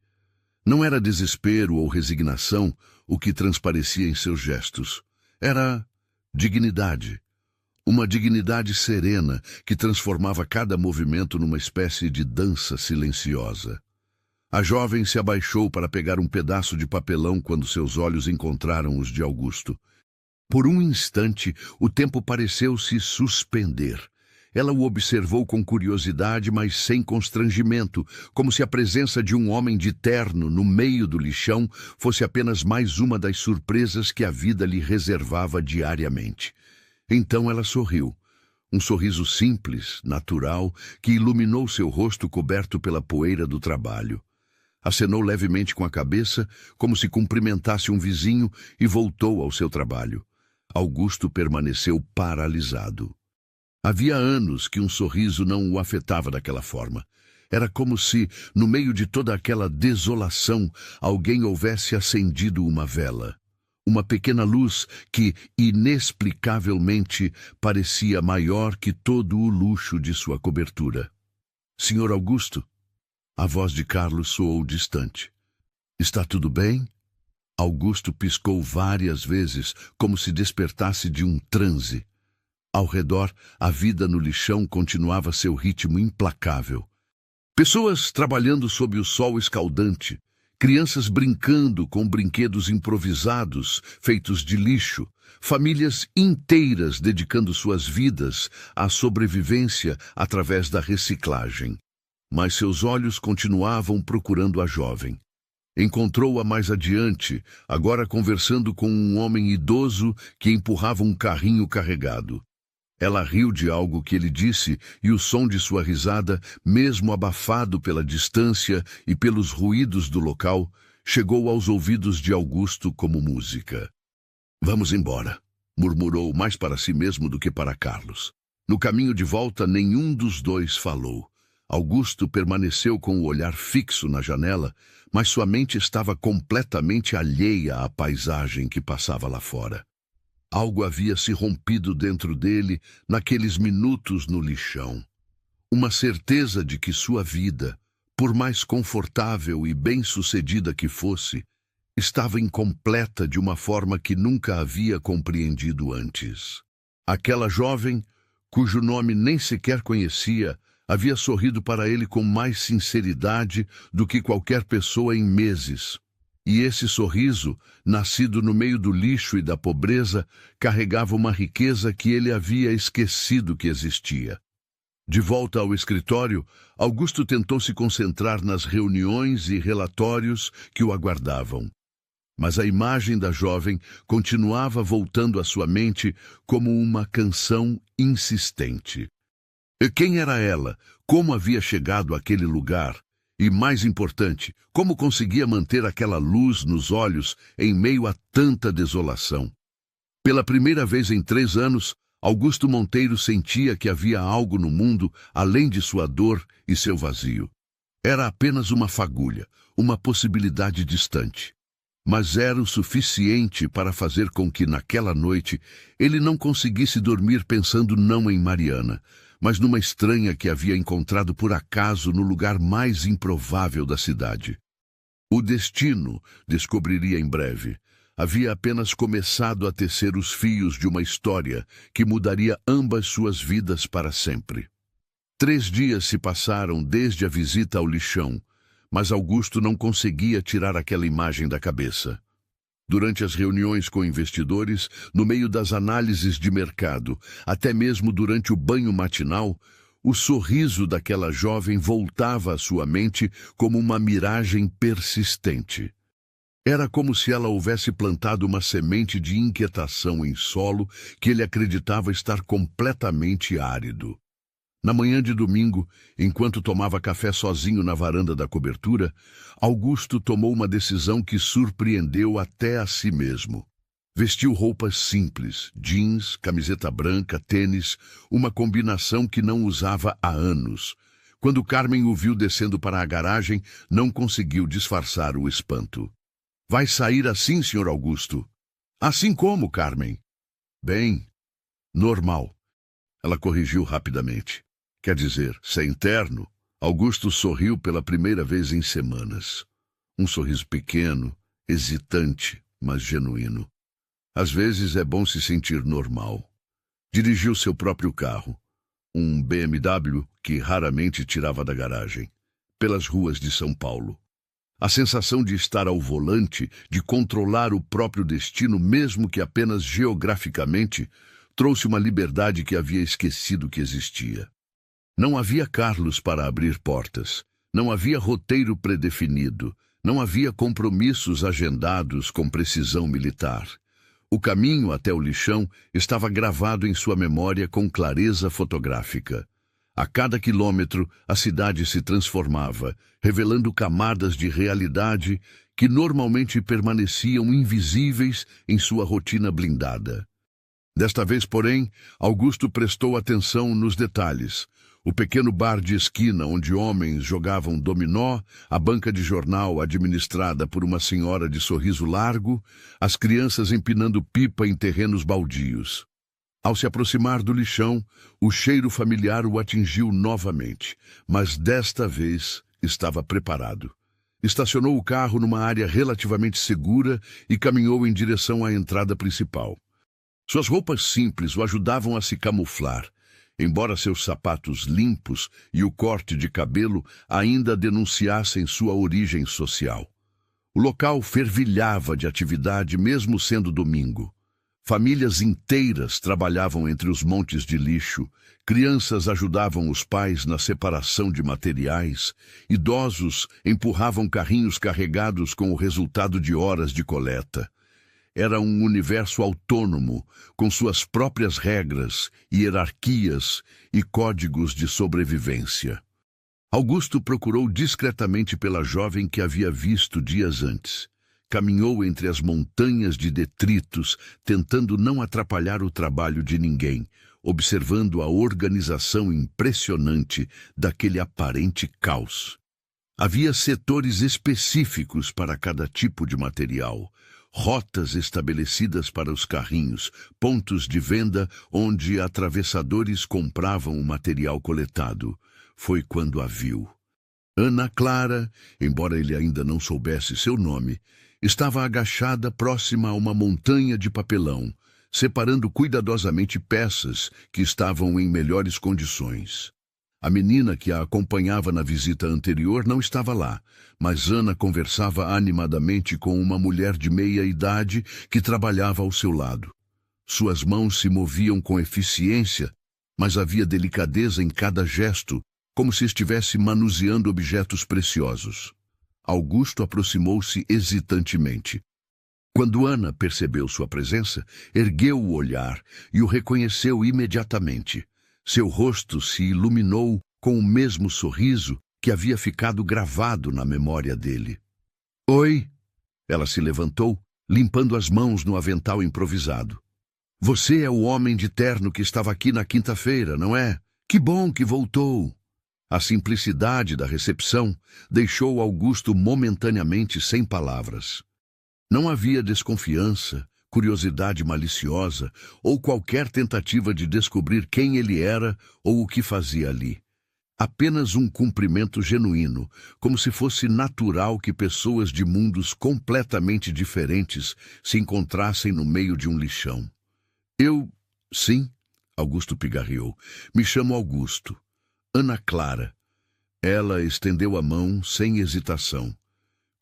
Não era desespero ou resignação o que transparecia em seus gestos. Era dignidade. Uma dignidade serena que transformava cada movimento numa espécie de dança silenciosa. A jovem se abaixou para pegar um pedaço de papelão quando seus olhos encontraram os de Augusto. Por um instante, o tempo pareceu se suspender. Ela o observou com curiosidade, mas sem constrangimento, como se a presença de um homem de terno no meio do lixão fosse apenas mais uma das surpresas que a vida lhe reservava diariamente. Então ela sorriu. Um sorriso simples, natural, que iluminou seu rosto coberto pela poeira do trabalho. Acenou levemente com a cabeça, como se cumprimentasse um vizinho, e voltou ao seu trabalho. Augusto permaneceu paralisado. Havia anos que um sorriso não o afetava daquela forma. Era como se, no meio de toda aquela desolação, alguém houvesse acendido uma vela. Uma pequena luz que, inexplicavelmente, parecia maior que todo o luxo de sua cobertura. Senhor Augusto? A voz de Carlos soou distante. Está tudo bem? Augusto piscou várias vezes, como se despertasse de um transe. Ao redor, a vida no lixão continuava seu ritmo implacável. Pessoas trabalhando sob o sol escaldante, crianças brincando com brinquedos improvisados, feitos de lixo, famílias inteiras dedicando suas vidas à sobrevivência através da reciclagem. Mas seus olhos continuavam procurando a jovem. Encontrou-a mais adiante, agora conversando com um homem idoso que empurrava um carrinho carregado. Ela riu de algo que ele disse e o som de sua risada, mesmo abafado pela distância e pelos ruídos do local, chegou aos ouvidos de Augusto como música. Vamos embora, murmurou mais para si mesmo do que para Carlos. No caminho de volta, nenhum dos dois falou. Augusto permaneceu com o olhar fixo na janela, mas sua mente estava completamente alheia à paisagem que passava lá fora. Algo havia se rompido dentro dele naqueles minutos no lixão. Uma certeza de que sua vida, por mais confortável e bem-sucedida que fosse, estava incompleta de uma forma que nunca havia compreendido antes. Aquela jovem, cujo nome nem sequer conhecia, havia sorrido para ele com mais sinceridade do que qualquer pessoa em meses. E esse sorriso, nascido no meio do lixo e da pobreza, carregava uma riqueza que ele havia esquecido que existia. De volta ao escritório, Augusto tentou se concentrar nas reuniões e relatórios que o aguardavam. Mas a imagem da jovem continuava voltando à sua mente como uma canção insistente. E quem era ela? Como havia chegado àquele lugar? E, mais importante, como conseguia manter aquela luz nos olhos em meio a tanta desolação? Pela primeira vez em 3 anos, Augusto Monteiro sentia que havia algo no mundo além de sua dor e seu vazio. Era apenas uma fagulha, uma possibilidade distante. mas era o suficiente para fazer com que, naquela noite, ele não conseguisse dormir pensando não em Mariana, mas numa estranha que havia encontrado por acaso no lugar mais improvável da cidade. O destino, descobriria em breve, havia apenas começado a tecer os fios de uma história que mudaria ambas suas vidas para sempre. 3 dias se passaram desde a visita ao lixão, mas Augusto não conseguia tirar aquela imagem da cabeça. Durante as reuniões com investidores, no meio das análises de mercado, até mesmo durante o banho matinal, o sorriso daquela jovem voltava à sua mente como uma miragem persistente. Era como se ela houvesse plantado uma semente de inquietação em solo que ele acreditava estar completamente árido. Na manhã de domingo, enquanto tomava café sozinho na varanda da cobertura, Augusto tomou uma decisão que surpreendeu até a si mesmo. Vestiu roupas simples, jeans, camiseta branca, tênis, uma combinação que não usava há anos. Quando Carmen o viu descendo para a garagem, não conseguiu disfarçar o espanto. "Vai sair assim, Sr. Augusto?" "Assim como, Carmen?" "Bem, normal." Ela corrigiu rapidamente. "Quer dizer, sem terno?" Augusto sorriu pela primeira vez em semanas. Um sorriso pequeno, hesitante, mas genuíno. Às vezes é bom se sentir normal. Dirigiu seu próprio carro, um BMW que raramente tirava da garagem, pelas ruas de São Paulo. A sensação de estar ao volante, de controlar o próprio destino, mesmo que apenas geograficamente, trouxe uma liberdade que havia esquecido que existia. Não havia Carlos para abrir portas, não havia roteiro predefinido, não havia compromissos agendados com precisão militar. O caminho até o lixão estava gravado em sua memória com clareza fotográfica. A cada quilômetro, a cidade se transformava, revelando camadas de realidade que normalmente permaneciam invisíveis em sua rotina blindada. Desta vez, porém, Augusto prestou atenção nos detalhes. O pequeno bar de esquina onde homens jogavam dominó, a banca de jornal administrada por uma senhora de sorriso largo, as crianças empinando pipa em terrenos baldios. Ao se aproximar do lixão, o cheiro familiar o atingiu novamente, mas desta vez estava preparado. Estacionou o carro numa área relativamente segura e caminhou em direção à entrada principal. Suas roupas simples o ajudavam a se camuflar, embora seus sapatos limpos e o corte de cabelo ainda denunciassem sua origem social. O local fervilhava de atividade mesmo sendo domingo. Famílias inteiras trabalhavam entre os montes de lixo, crianças ajudavam os pais na separação de materiais, idosos empurravam carrinhos carregados com o resultado de horas de coleta. Era um universo autônomo, com suas próprias regras, hierarquias e códigos de sobrevivência. Augusto procurou discretamente pela jovem que havia visto dias antes. Caminhou entre as montanhas de detritos, tentando não atrapalhar o trabalho de ninguém, observando a organização impressionante daquele aparente caos. Havia setores específicos para cada tipo de material, rotas estabelecidas para os carrinhos, pontos de venda onde atravessadores compravam o material coletado. Foi quando a viu. Ana Clara, embora ele ainda não soubesse seu nome, estava agachada próxima a uma montanha de papelão, separando cuidadosamente peças que estavam em melhores condições. A menina que a acompanhava na visita anterior não estava lá, mas Ana conversava animadamente com uma mulher de meia idade que trabalhava ao seu lado. Suas mãos se moviam com eficiência, mas havia delicadeza em cada gesto, como se estivesse manuseando objetos preciosos. Augusto aproximou-se hesitantemente. Quando Ana percebeu sua presença, ergueu o olhar e o reconheceu imediatamente. Seu rosto se iluminou com o mesmo sorriso que havia ficado gravado na memória dele. "Oi!" Ela se levantou, limpando as mãos no avental improvisado. "Você é o homem de terno que estava aqui na quinta-feira, não é? Que bom que voltou!" A simplicidade da recepção deixou Augusto momentaneamente sem palavras. Não havia desconfiança, curiosidade maliciosa ou qualquer tentativa de descobrir quem ele era ou o que fazia ali. Apenas um cumprimento genuíno, como se fosse natural que pessoas de mundos completamente diferentes se encontrassem no meio de um lixão. Sim, Augusto pigarreou. Me chamo Augusto. Ana Clara. Ela estendeu a mão sem hesitação.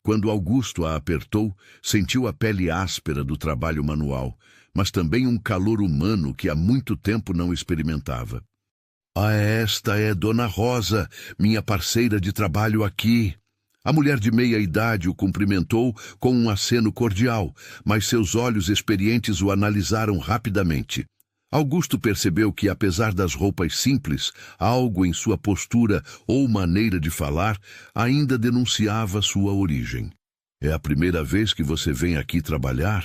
Quando Augusto a apertou, sentiu a pele áspera do trabalho manual, mas também um calor humano que há muito tempo não experimentava. Esta é Dona Rosa, minha parceira de trabalho aqui. A mulher de meia-idade o cumprimentou com um aceno cordial, mas seus olhos experientes o analisaram rapidamente. Augusto percebeu que, apesar das roupas simples, algo em sua postura ou maneira de falar ainda denunciava sua origem. É a primeira vez que você vem aqui trabalhar?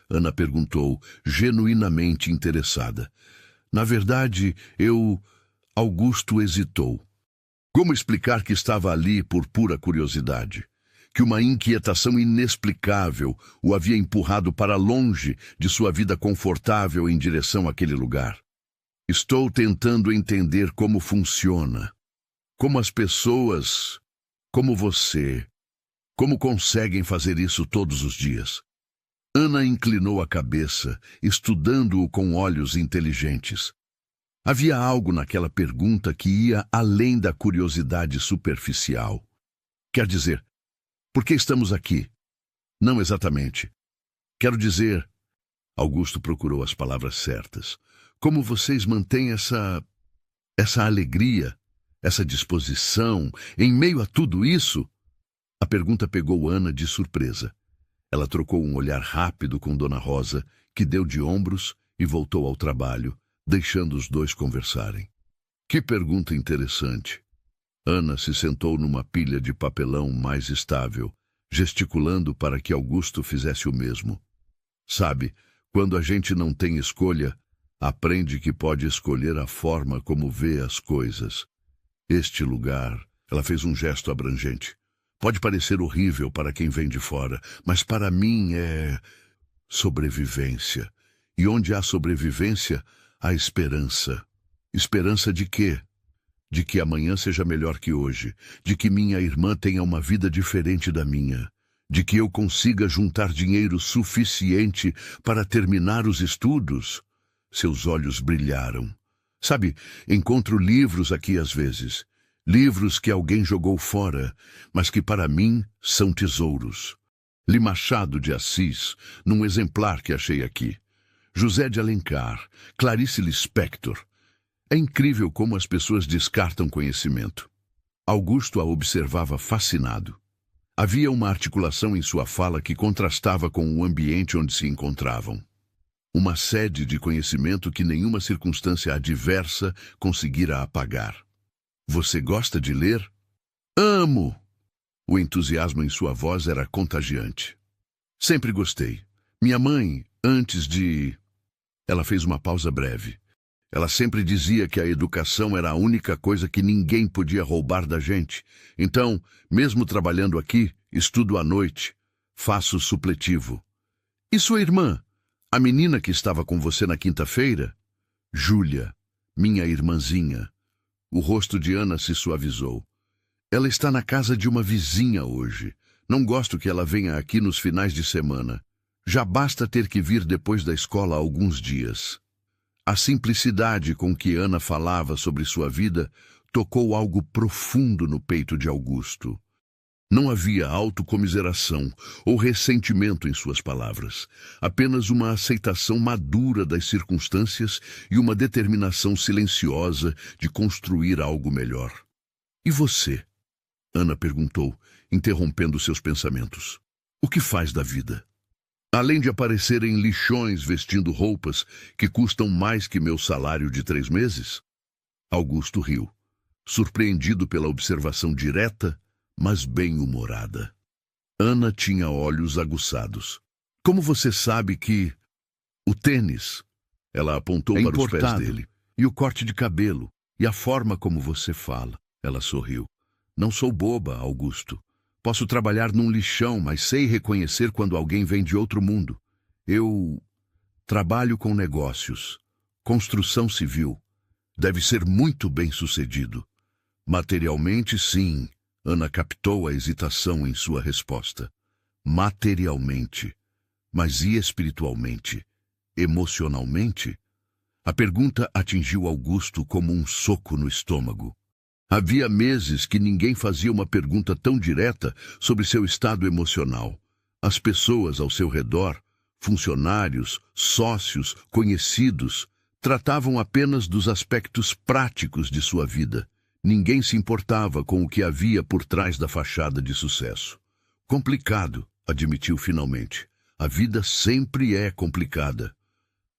Ana perguntou, genuinamente interessada. Na verdade, Augusto hesitou. Como explicar que estava ali por pura curiosidade? Que uma inquietação inexplicável o havia empurrado para longe de sua vida confortável em direção àquele lugar. Estou tentando entender como funciona. Como as pessoas, como você, como conseguem fazer isso todos os dias. Ana inclinou a cabeça, estudando-o com olhos inteligentes. Havia algo naquela pergunta que ia além da curiosidade superficial. Quer dizer, por que estamos aqui? Não exatamente. Quero dizer... Augusto procurou as palavras certas. Como vocês mantêm essa alegria, essa disposição, em meio a tudo isso? A pergunta pegou Ana de surpresa. Ela trocou um olhar rápido com Dona Rosa, que deu de ombros e voltou ao trabalho, deixando os dois conversarem. Que pergunta interessante. Ana se sentou numa pilha de papelão mais estável, gesticulando para que Augusto fizesse o mesmo. Sabe, quando a gente não tem escolha, aprende que pode escolher a forma como vê as coisas. Este lugar, ela fez um gesto abrangente. Pode parecer horrível para quem vem de fora, mas para mim é sobrevivência. E onde há sobrevivência, há esperança. Esperança de quê? De que amanhã seja melhor que hoje, de que minha irmã tenha uma vida diferente da minha, de que eu consiga juntar dinheiro suficiente para terminar os estudos. Seus olhos brilharam. Sabe, encontro livros aqui às vezes, livros que alguém jogou fora, mas que para mim são tesouros. Li Machado de Assis, num exemplar que achei aqui. José de Alencar, Clarice Lispector. É incrível como as pessoas descartam conhecimento. Augusto a observava fascinado. Havia uma articulação em sua fala que contrastava com o ambiente onde se encontravam. Uma sede de conhecimento que nenhuma circunstância adversa conseguira apagar. Você gosta de ler? Amo! O entusiasmo em sua voz era contagiante. Sempre gostei. Minha mãe, antes de... Ela fez uma pausa breve. Ela sempre dizia que a educação era a única coisa que ninguém podia roubar da gente. Então, mesmo trabalhando aqui, estudo à noite, faço supletivo. E sua irmã? A menina que estava com você na quinta-feira? Júlia, minha irmãzinha. O rosto de Ana se suavizou. Ela está na casa de uma vizinha hoje. Não gosto que ela venha aqui nos finais de semana. Já basta ter que vir depois da escola alguns dias. A simplicidade com que Ana falava sobre sua vida tocou algo profundo no peito de Augusto. Não havia autocomiseração ou ressentimento em suas palavras, apenas uma aceitação madura das circunstâncias e uma determinação silenciosa de construir algo melhor. E você? Ana perguntou, interrompendo seus pensamentos. O que faz da vida? Além de aparecer em lixões vestindo roupas que custam mais que meu salário de 3 meses? Augusto riu, surpreendido pela observação direta, mas bem-humorada. Ana tinha olhos aguçados. Como você sabe que... O tênis, ela apontou para os pés dele, e o corte de cabelo, e a forma como você fala. Ela sorriu. Não sou boba, Augusto. Posso trabalhar num lixão, mas sei reconhecer quando alguém vem de outro mundo. Eu trabalho com negócios. Construção civil. Deve ser muito bem-sucedido. Materialmente, sim. Ana captou a hesitação em sua resposta. Materialmente. Mas e espiritualmente? Emocionalmente? A pergunta atingiu Augusto como um soco no estômago. Havia meses que ninguém fazia uma pergunta tão direta sobre seu estado emocional. As pessoas ao seu redor, funcionários, sócios, conhecidos, tratavam apenas dos aspectos práticos de sua vida. Ninguém se importava com o que havia por trás da fachada de sucesso. Complicado, admitiu finalmente. A vida sempre é complicada.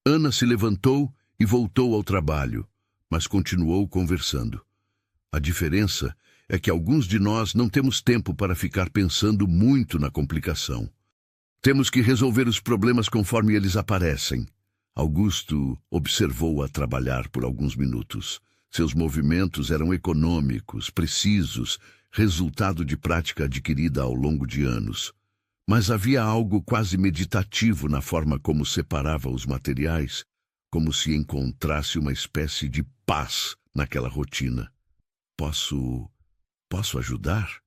Ana se levantou e voltou ao trabalho, mas continuou conversando. A diferença é que alguns de nós não temos tempo para ficar pensando muito na complicação. Temos que resolver os problemas conforme eles aparecem. Augusto observou-a trabalhar por alguns minutos. Seus movimentos eram econômicos, precisos, resultado de prática adquirida ao longo de anos. Mas havia algo quase meditativo na forma como separava os materiais, como se encontrasse uma espécie de paz naquela rotina. Posso ajudar?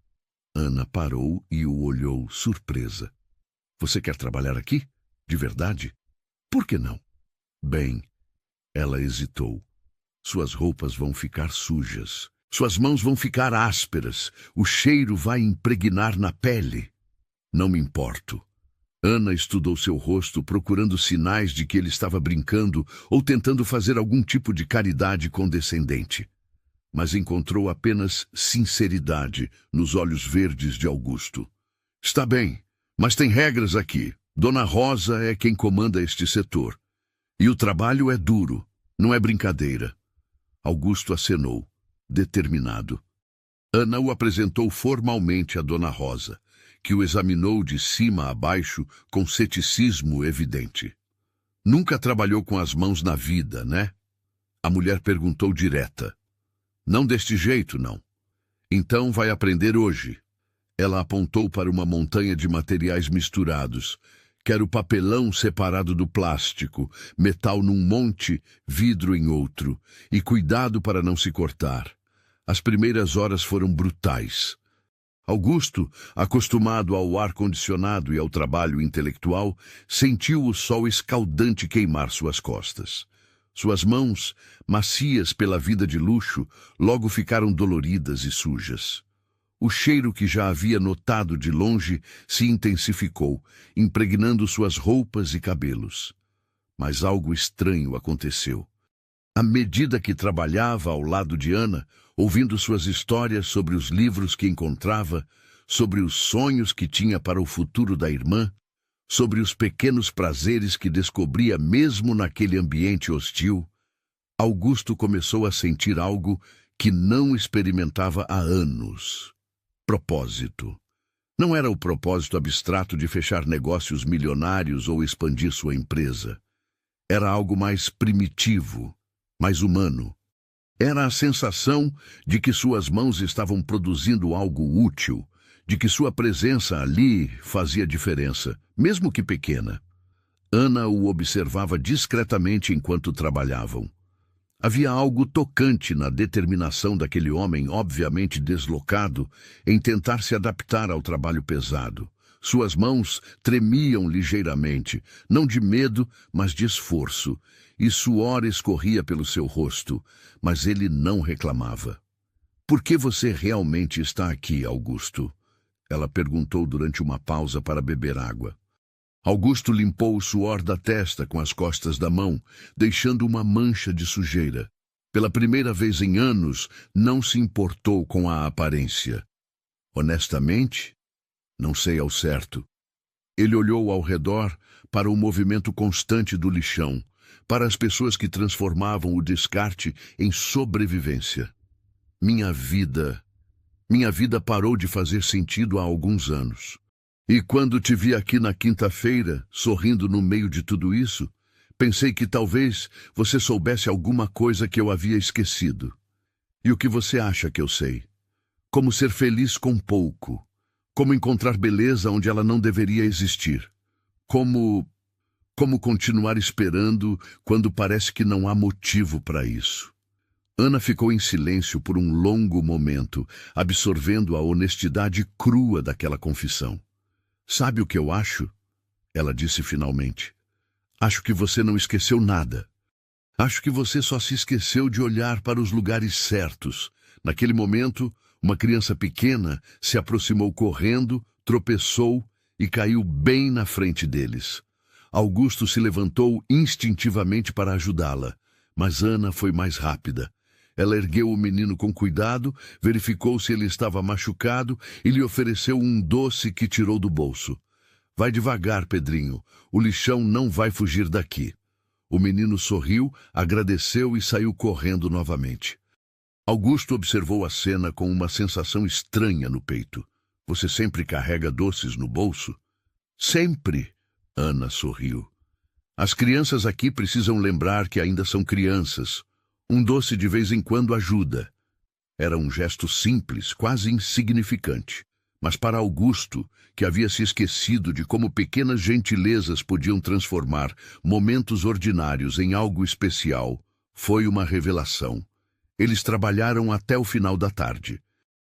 Ana parou e o olhou surpresa. Você quer trabalhar aqui? De verdade? Por que não? Bem, ela hesitou. Suas roupas vão ficar sujas. Suas mãos vão ficar ásperas. O cheiro vai impregnar na pele. Não me importo. Ana estudou seu rosto, procurando sinais de que ele estava brincando ou tentando fazer algum tipo de caridade condescendente. Mas encontrou apenas sinceridade nos olhos verdes de Augusto. Está bem, mas tem regras aqui. Dona Rosa é quem comanda este setor. E o trabalho é duro, não é brincadeira. Augusto acenou, determinado. Ana o apresentou formalmente a Dona Rosa, que o examinou de cima a baixo com ceticismo evidente. Nunca trabalhou com as mãos na vida, né? A mulher perguntou direta. Não deste jeito, não. Então vai aprender hoje. Ela apontou para uma montanha de materiais misturados. Quer o papelão separado do plástico, metal num monte, vidro em outro, e cuidado para não se cortar. As primeiras horas foram brutais. Augusto, acostumado ao ar-condicionado e ao trabalho intelectual, sentiu o sol escaldante queimar suas costas. Suas mãos, macias pela vida de luxo, logo ficaram doloridas e sujas. O cheiro que já havia notado de longe se intensificou, impregnando suas roupas e cabelos. Mas algo estranho aconteceu. À medida que trabalhava ao lado de Ana, ouvindo suas histórias sobre os livros que encontrava, sobre os sonhos que tinha para o futuro da irmã, sobre os pequenos prazeres que descobria mesmo naquele ambiente hostil, Augusto começou a sentir algo que não experimentava há anos. Propósito. Não era o propósito abstrato de fechar negócios milionários ou expandir sua empresa. Era algo mais primitivo, mais humano. Era a sensação de que suas mãos estavam produzindo algo útil, de que sua presença ali fazia diferença, mesmo que pequena. Ana o observava discretamente enquanto trabalhavam. Havia algo tocante na determinação daquele homem, obviamente deslocado, em tentar se adaptar ao trabalho pesado. Suas mãos tremiam ligeiramente, não de medo, mas de esforço, e suor escorria pelo seu rosto, mas ele não reclamava. Por que você realmente está aqui, Augusto? Ela perguntou durante uma pausa para beber água. Augusto limpou o suor da testa com as costas da mão, deixando uma mancha de sujeira. Pela primeira vez em anos, não se importou com a aparência. Honestamente, não sei ao certo. Ele olhou ao redor para o movimento constante do lixão, para as pessoas que transformavam o descarte em sobrevivência. Minha vida parou de fazer sentido há alguns anos. E quando te vi aqui na quinta-feira, sorrindo no meio de tudo isso, pensei que talvez você soubesse alguma coisa que eu havia esquecido. E o que você acha que eu sei? Como ser feliz com pouco. Como encontrar beleza onde ela não deveria existir. Como continuar esperando quando parece que não há motivo para isso. Ana ficou em silêncio por um longo momento, absorvendo a honestidade crua daquela confissão. Sabe o que eu acho? Ela disse finalmente. Acho que você não esqueceu nada. Acho que você só se esqueceu de olhar para os lugares certos. Naquele momento, uma criança pequena se aproximou correndo, tropeçou e caiu bem na frente deles. Augusto se levantou instintivamente para ajudá-la, mas Ana foi mais rápida. Ela ergueu o menino com cuidado, verificou se ele estava machucado e lhe ofereceu um doce que tirou do bolso. Vai devagar, Pedrinho. O lixão não vai fugir daqui. O menino sorriu, agradeceu e saiu correndo novamente. Augusto observou a cena com uma sensação estranha no peito. Você sempre carrega doces no bolso? Sempre, Ana sorriu. As crianças aqui precisam lembrar que ainda são crianças. Um doce de vez em quando ajuda. Era um gesto simples, quase insignificante. Mas para Augusto, que havia se esquecido de como pequenas gentilezas podiam transformar momentos ordinários em algo especial, foi uma revelação. Eles trabalharam até o final da tarde.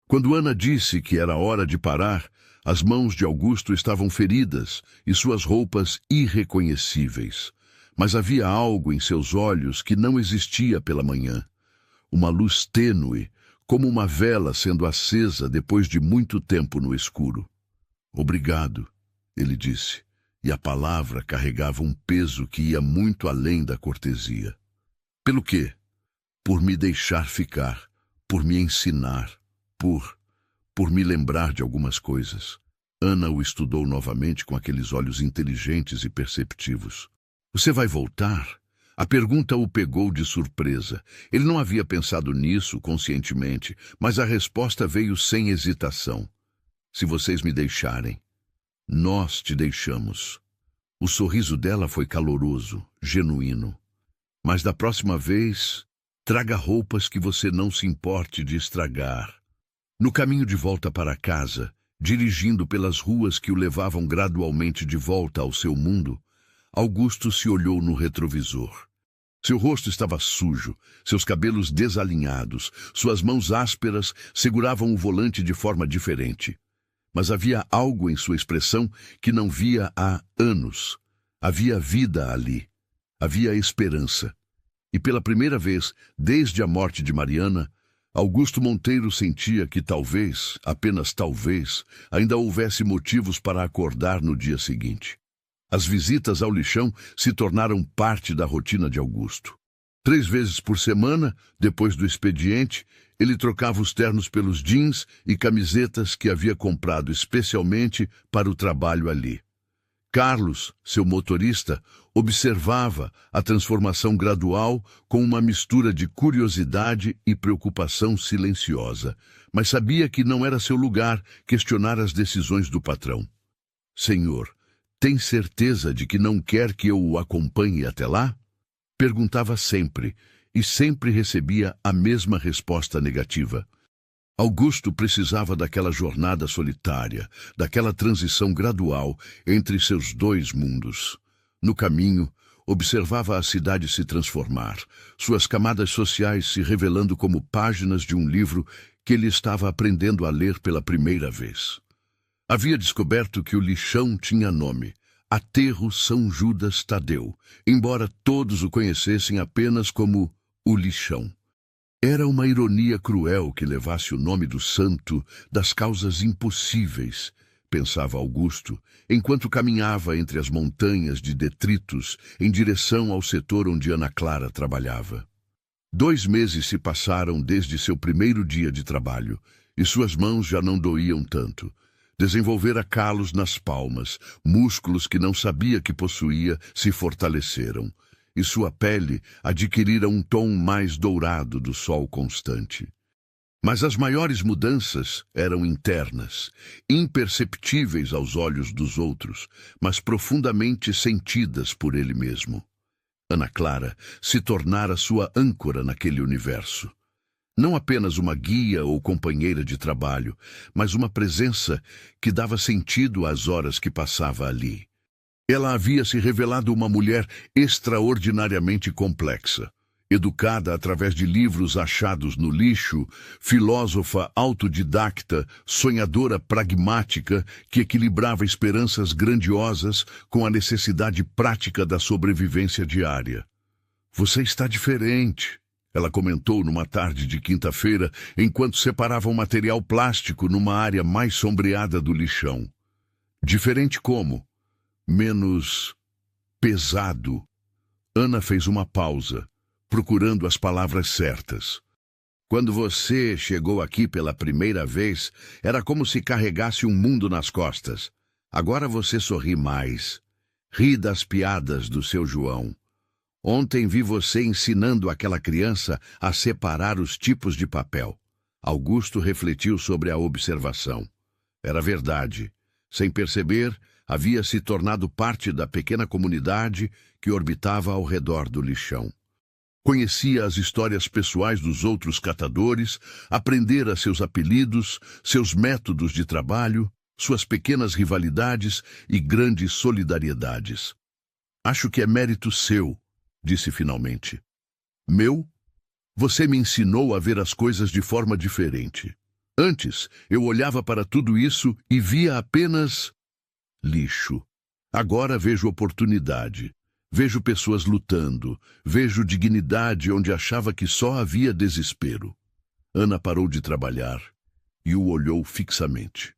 Quando Ana disse que era hora de parar, as mãos de Augusto estavam feridas e suas roupas irreconhecíveis. Mas havia algo em seus olhos que não existia pela manhã. Uma luz tênue, como uma vela sendo acesa depois de muito tempo no escuro. Obrigado, ele disse, e a palavra carregava um peso que ia muito além da cortesia. Pelo quê? Por me deixar ficar, por me ensinar, por me lembrar de algumas coisas. Ana o estudou novamente com aqueles olhos inteligentes e perceptivos. Você vai voltar? A pergunta o pegou de surpresa. Ele não havia pensado nisso conscientemente, mas a resposta veio sem hesitação. Se vocês me deixarem, nós te deixamos. O sorriso dela foi caloroso, genuíno. Mas da próxima vez, traga roupas que você não se importe de estragar. No caminho de volta para casa, dirigindo pelas ruas que o levavam gradualmente de volta ao seu mundo, Augusto se olhou no retrovisor. Seu rosto estava sujo, seus cabelos desalinhados, suas mãos ásperas seguravam o volante de forma diferente. Mas havia algo em sua expressão que não via há anos. Havia vida ali. Havia esperança. E pela primeira vez, desde a morte de Mariana, Augusto Monteiro sentia que talvez, apenas talvez, ainda houvesse motivos para acordar no dia seguinte. As visitas ao lixão se tornaram parte da rotina de Augusto. 3 vezes por semana, depois do expediente, ele trocava os ternos pelos jeans e camisetas que havia comprado especialmente para o trabalho ali. Carlos, seu motorista, observava a transformação gradual com uma mistura de curiosidade e preocupação silenciosa, mas sabia que não era seu lugar questionar as decisões do patrão. Senhor, tem certeza de que não quer que eu o acompanhe até lá? Perguntava sempre, e sempre recebia a mesma resposta negativa. Augusto precisava daquela jornada solitária, daquela transição gradual entre seus 2 mundos. No caminho, observava a cidade se transformar, suas camadas sociais se revelando como páginas de um livro que ele estava aprendendo a ler pela primeira vez. Havia descoberto que o lixão tinha nome, Aterro São Judas Tadeu, embora todos o conhecessem apenas como o lixão. Era uma ironia cruel que levasse o nome do santo das causas impossíveis, pensava Augusto, enquanto caminhava entre as montanhas de detritos em direção ao setor onde Ana Clara trabalhava. 2 meses se passaram desde seu primeiro dia de trabalho, e suas mãos já não doíam tanto. Desenvolvera calos nas palmas, músculos que não sabia que possuía se fortaleceram, e sua pele adquirira um tom mais dourado do sol constante. Mas as maiores mudanças eram internas, imperceptíveis aos olhos dos outros, mas profundamente sentidas por ele mesmo. Ana Clara se tornara sua âncora naquele universo. Não apenas uma guia ou companheira de trabalho, mas uma presença que dava sentido às horas que passava ali. Ela havia se revelado uma mulher extraordinariamente complexa. Educada através de livros achados no lixo, filósofa autodidacta, sonhadora pragmática que equilibrava esperanças grandiosas com a necessidade prática da sobrevivência diária. "Você está diferente", ela comentou numa tarde de quinta-feira, enquanto separava um material plástico numa área mais sombreada do lixão. "Diferente como? Menos pesado." Ana fez uma pausa, procurando as palavras certas. "Quando você chegou aqui pela primeira vez, era como se carregasse um mundo nas costas. Agora você sorri mais. Ri das piadas do seu João. Ontem vi você ensinando aquela criança a separar os tipos de papel." Augusto refletiu sobre a observação. Era verdade. Sem perceber, havia se tornado parte da pequena comunidade que orbitava ao redor do lixão. Conhecia as histórias pessoais dos outros catadores, aprendera seus apelidos, seus métodos de trabalho, suas pequenas rivalidades e grandes solidariedades. "Acho que é mérito seu", disse finalmente. "Meu? Você me ensinou a ver as coisas de forma diferente. Antes, eu olhava para tudo isso e via apenas lixo. Agora vejo oportunidade. Vejo pessoas lutando. Vejo dignidade onde achava que só havia desespero." Ana parou de trabalhar e o olhou fixamente.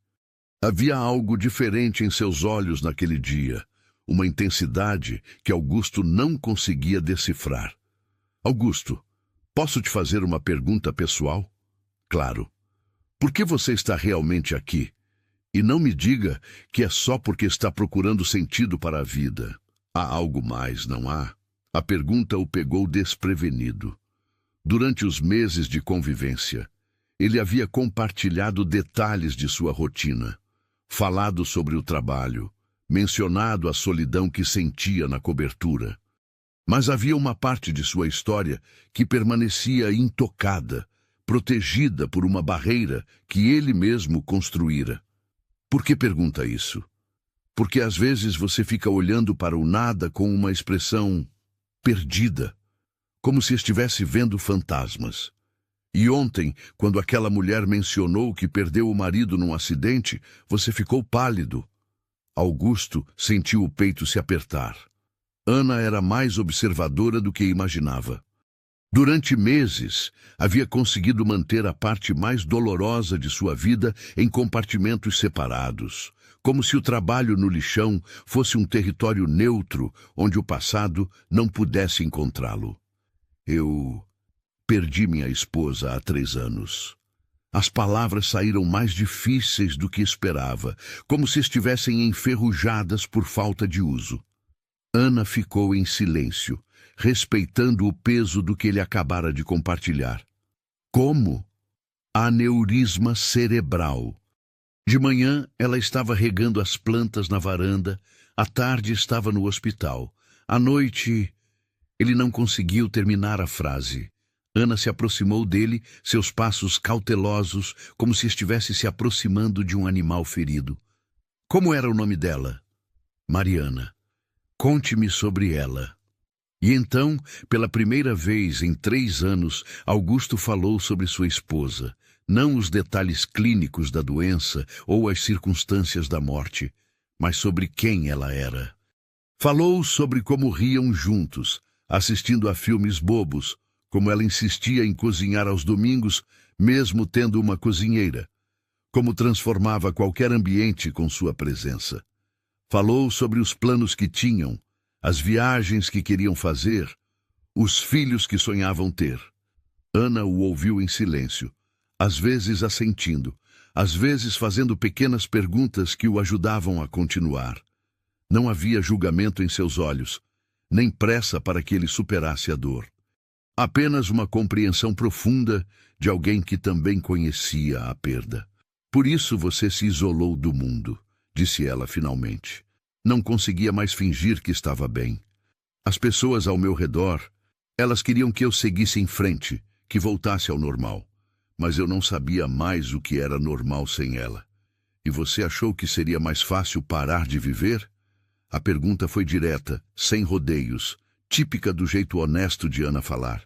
Havia algo diferente em seus olhos naquele dia, uma intensidade que Augusto não conseguia decifrar. "Augusto, posso te fazer uma pergunta pessoal?" "Claro. Por que você está realmente aqui? E não me diga que é só porque está procurando sentido para a vida. Há algo mais, não há?" A pergunta o pegou desprevenido. Durante os meses de convivência, ele havia compartilhado detalhes de sua rotina, falado sobre o trabalho, mencionado a solidão que sentia na cobertura. Mas havia uma parte de sua história que permanecia intocada, protegida por uma barreira que ele mesmo construíra. Por que pergunta isso? Porque às vezes você fica olhando para o nada com uma expressão perdida, como se estivesse vendo fantasmas. E ontem, quando aquela mulher mencionou que perdeu o marido num acidente, você ficou pálido. Augusto sentiu o peito se apertar. Ana era mais observadora do que imaginava. Durante meses, havia conseguido manter a parte mais dolorosa de sua vida em compartimentos separados, como se o trabalho no lixão fosse um território neutro onde o passado não pudesse encontrá-lo. "Eu perdi minha esposa há 3 anos. As palavras saíram mais difíceis do que esperava, como se estivessem enferrujadas por falta de uso. Ana ficou em silêncio, respeitando o peso do que ele acabara de compartilhar. "Como?" "Aneurisma cerebral. De manhã, ela estava regando as plantas na varanda, à tarde estava no hospital. À noite..." Ele não conseguiu terminar a frase. Ana se aproximou dele, seus passos cautelosos, como se estivesse se aproximando de um animal ferido. "Como era o nome dela?" "Mariana." "Conte-me sobre ela." E então, pela primeira vez em 3 anos, Augusto falou sobre sua esposa, não os detalhes clínicos da doença ou as circunstâncias da morte, mas sobre quem ela era. Falou sobre como riam juntos, assistindo a filmes bobos, como ela insistia em cozinhar aos domingos, mesmo tendo uma cozinheira, como transformava qualquer ambiente com sua presença. Falou sobre os planos que tinham, as viagens que queriam fazer, os filhos que sonhavam ter. Ana o ouviu em silêncio, às vezes assentindo, às vezes fazendo pequenas perguntas que o ajudavam a continuar. Não havia julgamento em seus olhos, nem pressa para que ele superasse a dor. Apenas uma compreensão profunda de alguém que também conhecia a perda. "Por isso você se isolou do mundo", disse ela finalmente. "Não conseguia mais fingir que estava bem. As pessoas ao meu redor, elas queriam que eu seguisse em frente, que voltasse ao normal. mas eu não sabia mais o que era normal sem ela. E você achou que seria mais fácil parar de viver? A pergunta foi direta, sem rodeios, típica do jeito honesto de Ana falar.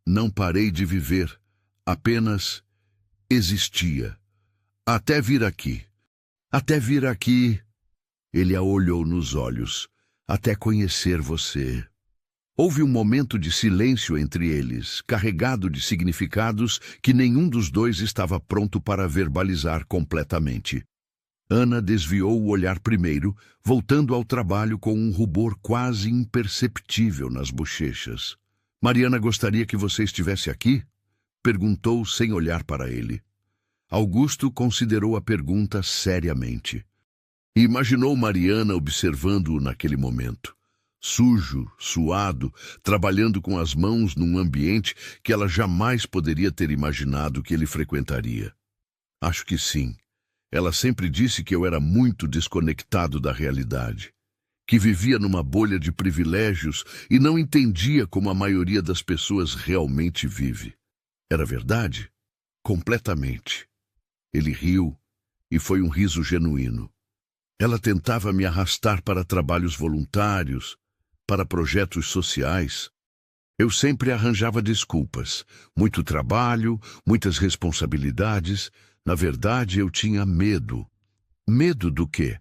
Não parei de viver, apenas existia. Até vir aqui. Até vir aqui. Ele a olhou nos olhos. Até conhecer você. Houve um momento de silêncio entre eles, carregado de significados que nenhum dos dois estava pronto para verbalizar completamente. Ana desviou o olhar primeiro, voltando ao trabalho com um rubor quase imperceptível nas bochechas. Mariana gostaria que você estivesse aqui? Perguntou sem olhar para ele. Augusto considerou a pergunta seriamente. E imaginou Mariana observando-o naquele momento. Sujo, suado, trabalhando com as mãos num ambiente que ela jamais poderia ter imaginado que ele frequentaria. Acho que sim. Ela sempre disse que eu era muito desconectado da realidade, que vivia numa bolha de privilégios e não entendia como a maioria das pessoas realmente vive. Era verdade? Completamente. Ele riu, e foi um riso genuíno. Ela tentava me arrastar para trabalhos voluntários, para projetos sociais. Eu sempre arranjava desculpas. Muito trabalho, muitas responsabilidades. Na verdade, eu tinha medo. Medo do quê?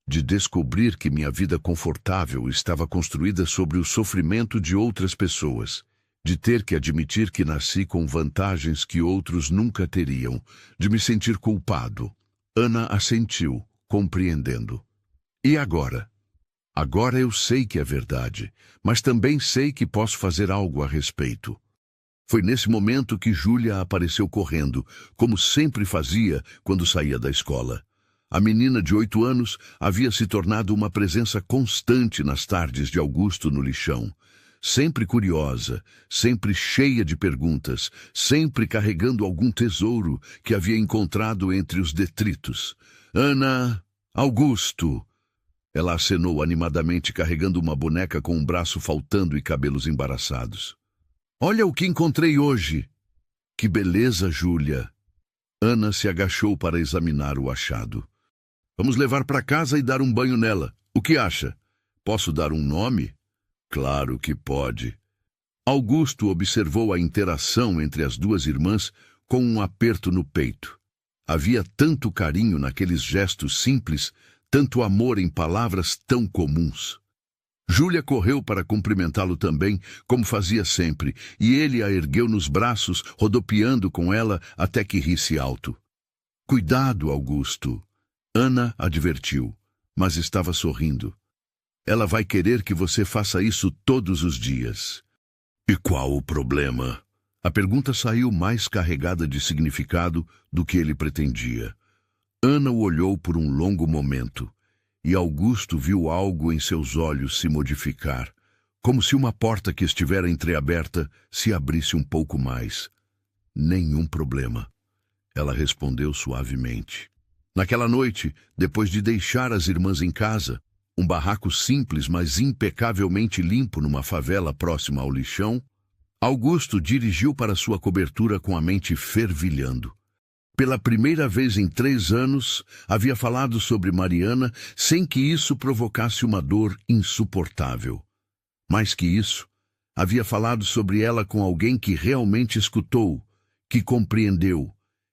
De descobrir que minha vida confortável estava construída sobre o sofrimento de outras pessoas. De ter que admitir que nasci com vantagens que outros nunca teriam. De me sentir culpado. Ana assentiu, compreendendo. E agora? Agora eu sei que é verdade, mas também sei que posso fazer algo a respeito. Foi nesse momento que Júlia apareceu correndo, como sempre fazia quando saía da escola. A menina de 8 anos havia se tornado uma presença constante nas tardes de Augusto no lixão. Sempre curiosa, sempre cheia de perguntas, sempre carregando algum tesouro que havia encontrado entre os detritos. Ana, Augusto... Ela acenou animadamente, carregando uma boneca com um braço faltando e cabelos embaraçados. Olha o que encontrei hoje! Que beleza, Júlia! Ana se agachou para examinar o achado. Vamos levar para casa e dar um banho nela. O que acha? Posso dar um nome? Claro que pode. Augusto observou a interação entre as duas irmãs com um aperto no peito. Havia tanto carinho naqueles gestos simples, tanto amor em palavras tão comuns. Júlia correu para cumprimentá-lo também, como fazia sempre, e ele a ergueu nos braços, rodopiando com ela até que risse alto. Cuidado, Augusto! Ana advertiu, mas estava sorrindo. Ela vai querer que você faça isso todos os dias. E qual o problema? A pergunta saiu mais carregada de significado do que ele pretendia. Ana o olhou por um longo momento, e Augusto viu algo em seus olhos se modificar, como se uma porta que estivera entreaberta se abrisse um pouco mais. Nenhum problema, ela respondeu suavemente. Naquela noite, depois de deixar as irmãs em casa, um barraco simples, mas impecavelmente limpo numa favela próxima ao lixão, Augusto dirigiu para sua cobertura com a mente fervilhando. Pela primeira vez em 3 anos, havia falado sobre Mariana sem que isso provocasse uma dor insuportável. Mais que isso, havia falado sobre ela com alguém que realmente escutou, que compreendeu,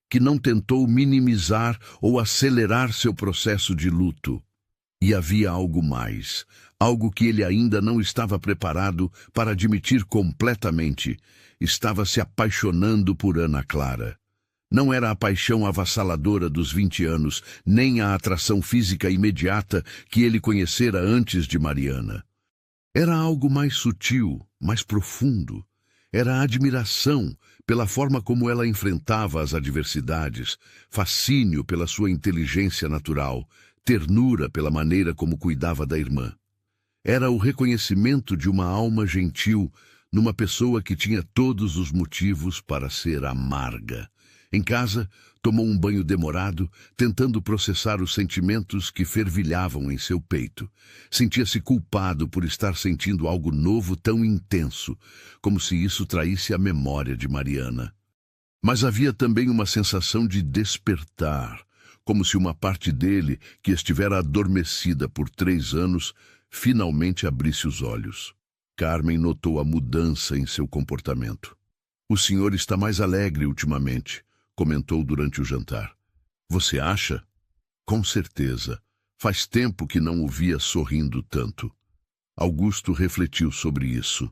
que não tentou minimizar ou acelerar seu processo de luto. E havia algo mais, algo que ele ainda não estava preparado para admitir completamente. Estava se apaixonando por Ana Clara. Não era a paixão avassaladora dos 20 anos, nem a atração física imediata que ele conhecera antes de Mariana. Era algo mais sutil, mais profundo. Era a admiração pela forma como ela enfrentava as adversidades, fascínio pela sua inteligência natural, ternura pela maneira como cuidava da irmã. Era o reconhecimento de uma alma gentil numa pessoa que tinha todos os motivos para ser amarga. Em casa, tomou um banho demorado, tentando processar os sentimentos que fervilhavam em seu peito. Sentia-se culpado por estar sentindo algo novo tão intenso, como se isso traísse a memória de Mariana. Mas havia também uma sensação de despertar, como se uma parte dele, que estivera adormecida por 3 anos, finalmente abrisse os olhos. Carmen notou a mudança em seu comportamento. "O senhor está mais alegre ultimamente", comentou durante o jantar. "Você acha?" "Com certeza. Faz tempo que não o via sorrindo tanto." Augusto refletiu sobre isso.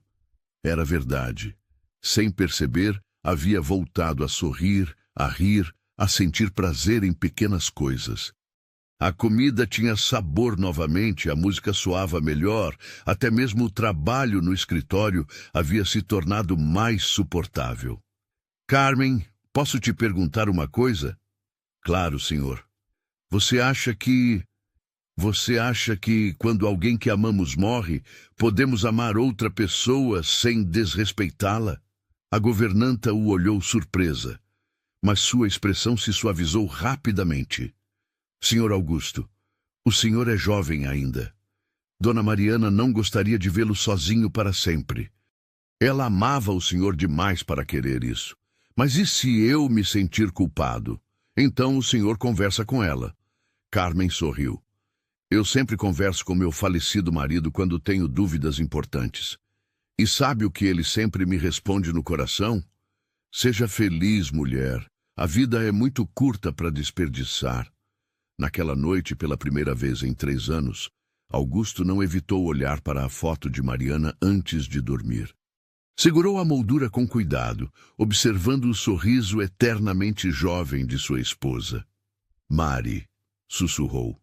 Era verdade. Sem perceber, havia voltado a sorrir, a rir, a sentir prazer em pequenas coisas. A comida tinha sabor novamente, a música soava melhor, até mesmo o trabalho no escritório havia se tornado mais suportável. "Carmen, posso te perguntar uma coisa?" "Claro, senhor." Você acha que quando alguém que amamos morre, podemos amar outra pessoa sem desrespeitá-la?" A governanta o olhou surpresa, mas sua expressão se suavizou rapidamente. "Senhor Augusto, o senhor é jovem ainda. Dona Mariana não gostaria de vê-lo sozinho para sempre. Ela amava o senhor demais para querer isso. Mas e se eu me sentir culpado? Então o senhor conversa com ela." Carmen sorriu. "Eu sempre converso com meu falecido marido quando tenho dúvidas importantes. E sabe o que ele sempre me responde no coração? Seja feliz, mulher. A vida é muito curta para desperdiçar." Naquela noite, pela primeira vez em 3 anos, Augusto não evitou olhar para a foto de Mariana antes de dormir. Segurou a moldura com cuidado, observando o sorriso eternamente jovem de sua esposa. "Mari", sussurrou,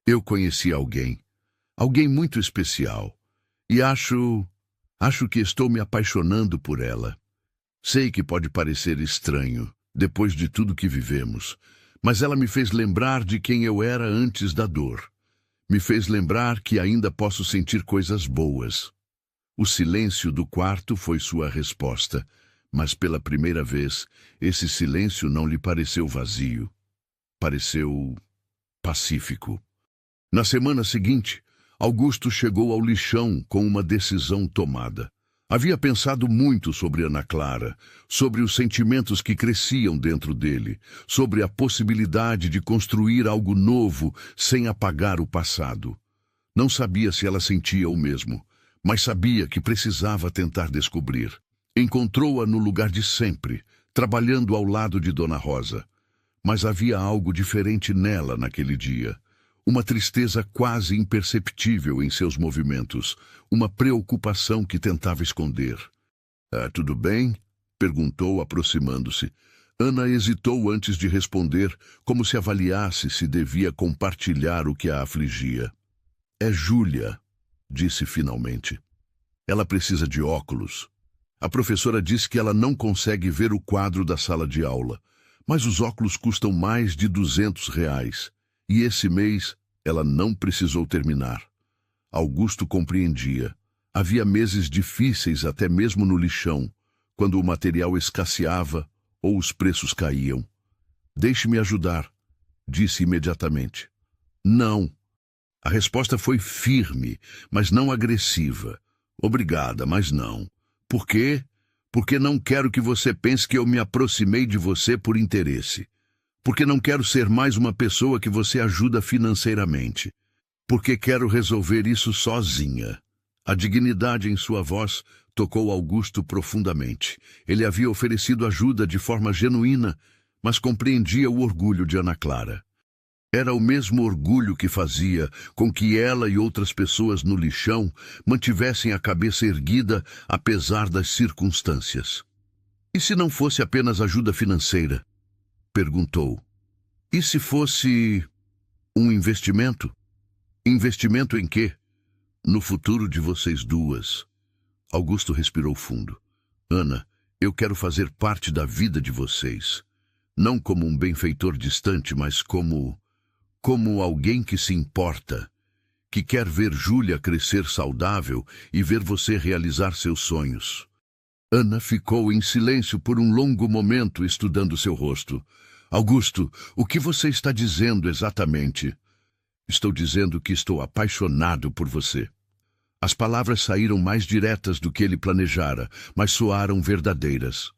"eu conheci alguém muito especial, e acho que estou me apaixonando por ela. Sei que pode parecer estranho, depois de tudo que vivemos, mas ela me fez lembrar de quem eu era antes da dor. Me fez lembrar que ainda posso sentir coisas boas." O silêncio do quarto foi sua resposta, mas pela primeira vez, esse silêncio não lhe pareceu vazio. Pareceu pacífico. Na semana seguinte, Augusto chegou ao lixão com uma decisão tomada. Havia pensado muito sobre Ana Clara, sobre os sentimentos que cresciam dentro dele, sobre a possibilidade de construir algo novo sem apagar o passado. Não sabia se ela sentia o mesmo, mas sabia que precisava tentar descobrir. Encontrou-a no lugar de sempre, trabalhando ao lado de Dona Rosa. Mas havia algo diferente nela naquele dia. Uma tristeza quase imperceptível em seus movimentos, uma preocupação que tentava esconder. Tudo bem?" perguntou, aproximando-se. Ana hesitou antes de responder, como se avaliasse se devia compartilhar o que a afligia. "É Júlia", disse finalmente. "Ela precisa de óculos. A professora disse que ela não consegue ver o quadro da sala de aula, mas os óculos custam mais de R$ 200. E esse mês, ela não precisou terminar." Augusto compreendia. Havia meses difíceis até mesmo no lixão, quando o material escasseava ou os preços caíam. "Deixe-me ajudar", disse imediatamente. "Não." A resposta foi firme, mas não agressiva. "Obrigada, mas não." "Por quê?" "Porque não quero que você pense que eu me aproximei de você por interesse. Porque não quero ser mais uma pessoa que você ajuda financeiramente. Porque quero resolver isso sozinha." A dignidade em sua voz tocou Augusto profundamente. Ele havia oferecido ajuda de forma genuína, mas compreendia o orgulho de Ana Clara. Era o mesmo orgulho que fazia com que ela e outras pessoas no lixão mantivessem a cabeça erguida apesar das circunstâncias. "E se não fosse apenas ajuda financeira?" perguntou. "E se fosse um investimento?" "Investimento em quê?" "No futuro de vocês duas." Augusto respirou fundo. "Ana, eu quero fazer parte da vida de vocês. Não como um benfeitor distante, mas como alguém que se importa, que quer ver Júlia crescer saudável e ver você realizar seus sonhos." Ana ficou em silêncio por um longo momento, estudando seu rosto. "Augusto, o que você está dizendo exatamente?" "Estou dizendo que estou apaixonado por você." As palavras saíram mais diretas do que ele planejara, mas soaram verdadeiras.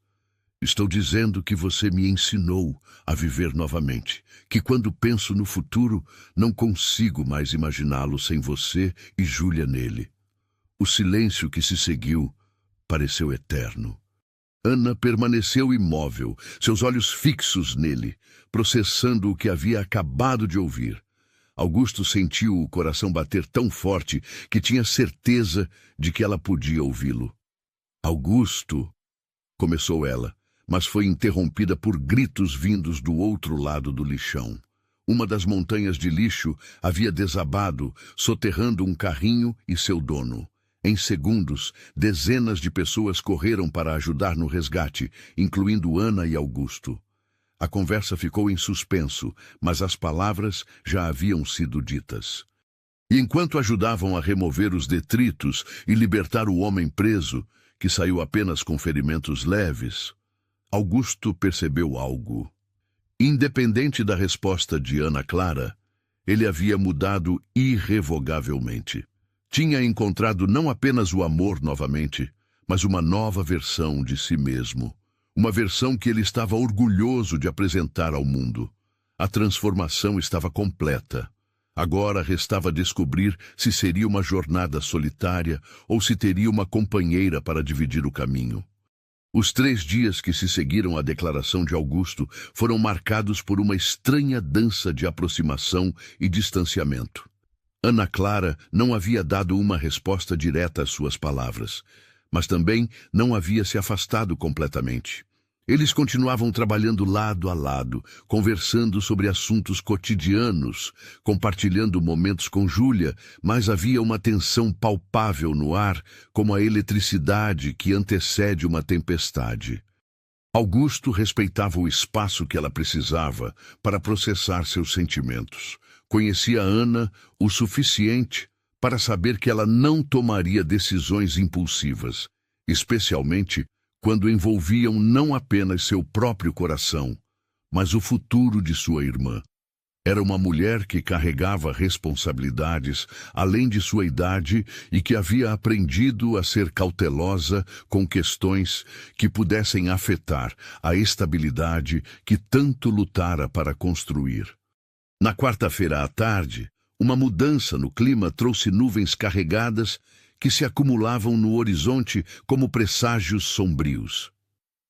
Estou dizendo que você me ensinou a viver novamente, que quando penso no futuro, não consigo mais imaginá-lo sem você e Júlia nele. O silêncio que se seguiu pareceu eterno. Ana permaneceu imóvel, seus olhos fixos nele, processando o que havia acabado de ouvir. Augusto sentiu o coração bater tão forte que tinha certeza de que ela podia ouvi-lo. Augusto, começou ela, mas foi interrompida por gritos vindos do outro lado do lixão. Uma das montanhas de lixo havia desabado, soterrando um carrinho e seu dono. Em segundos, dezenas de pessoas correram para ajudar no resgate, incluindo Ana e Augusto. A conversa ficou em suspenso, mas as palavras já haviam sido ditas. E enquanto ajudavam a remover os detritos e libertar o homem preso, que saiu apenas com ferimentos leves, Augusto percebeu algo. Independente da resposta de Ana Clara, ele havia mudado irrevogavelmente. Tinha encontrado não apenas o amor novamente, mas uma nova versão de si mesmo. Uma versão que ele estava orgulhoso de apresentar ao mundo. A transformação estava completa. Agora restava descobrir se seria uma jornada solitária ou se teria uma companheira para dividir o caminho. Os 3 dias que se seguiram à declaração de Augusto foram marcados por uma estranha dança de aproximação e distanciamento. Ana Clara não havia dado uma resposta direta às suas palavras, mas também não havia se afastado completamente. Eles continuavam trabalhando lado a lado, conversando sobre assuntos cotidianos, compartilhando momentos com Júlia, mas havia uma tensão palpável no ar, como a eletricidade que antecede uma tempestade. Augusto respeitava o espaço que ela precisava para processar seus sentimentos. Conhecia Ana o suficiente para saber que ela não tomaria decisões impulsivas, especialmente quando envolviam não apenas seu próprio coração, mas o futuro de sua irmã. Era uma mulher que carregava responsabilidades além de sua idade e que havia aprendido a ser cautelosa com questões que pudessem afetar a estabilidade que tanto lutara para construir. Na quarta-feira à tarde, uma mudança no clima trouxe nuvens carregadas que se acumulavam no horizonte como presságios sombrios.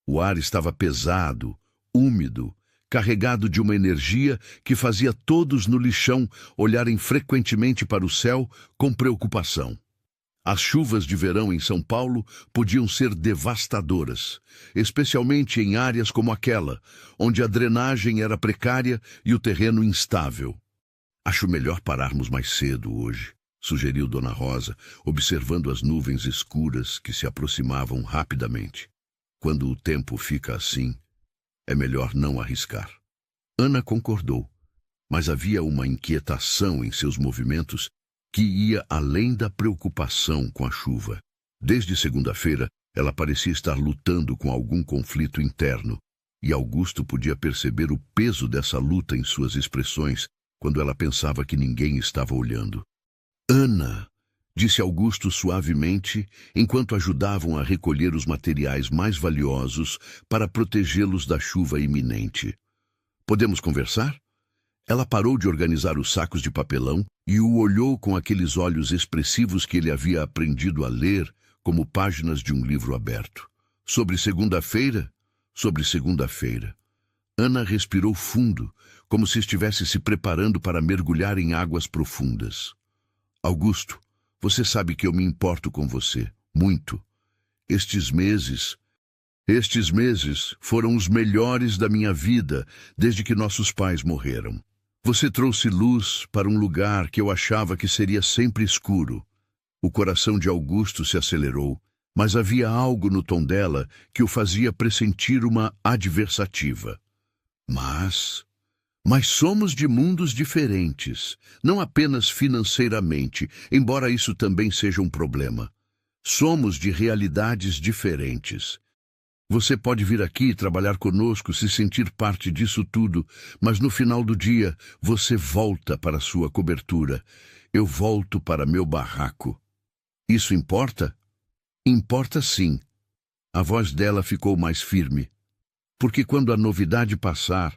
O ar estava pesado, úmido, carregado de uma energia que fazia todos no lixão olharem frequentemente para o céu com preocupação. As chuvas de verão em São Paulo podiam ser devastadoras, especialmente em áreas como aquela, onde a drenagem era precária e o terreno instável. Acho melhor pararmos mais cedo hoje, sugeriu Dona Rosa, observando as nuvens escuras que se aproximavam rapidamente. Quando o tempo fica assim, é melhor não arriscar. Ana concordou, mas havia uma inquietação em seus movimentos que ia além da preocupação com a chuva. Desde segunda-feira, ela parecia estar lutando com algum conflito interno, e Augusto podia perceber o peso dessa luta em suas expressões quando ela pensava que ninguém estava olhando. Ana, disse Augusto suavemente, enquanto ajudavam a recolher os materiais mais valiosos para protegê-los da chuva iminente. Podemos conversar? Ela parou de organizar os sacos de papelão e o olhou com aqueles olhos expressivos que ele havia aprendido a ler como páginas de um livro aberto. Sobre segunda-feira? Sobre segunda-feira. Ana respirou fundo, como se estivesse se preparando para mergulhar em águas profundas. Augusto, você sabe que eu me importo com você, muito. Estes meses foram os melhores da minha vida desde que nossos pais morreram. Você trouxe luz para um lugar que eu achava que seria sempre escuro. O coração de Augusto se acelerou, mas havia algo no tom dela que o fazia pressentir uma adversativa. Mas somos de mundos diferentes, não apenas financeiramente, embora isso também seja um problema. Somos de realidades diferentes. Você pode vir aqui e trabalhar conosco, se sentir parte disso tudo, mas no final do dia, você volta para sua cobertura. Eu volto para meu barraco. Isso importa? Importa sim. A voz dela ficou mais firme. Porque quando a novidade passar,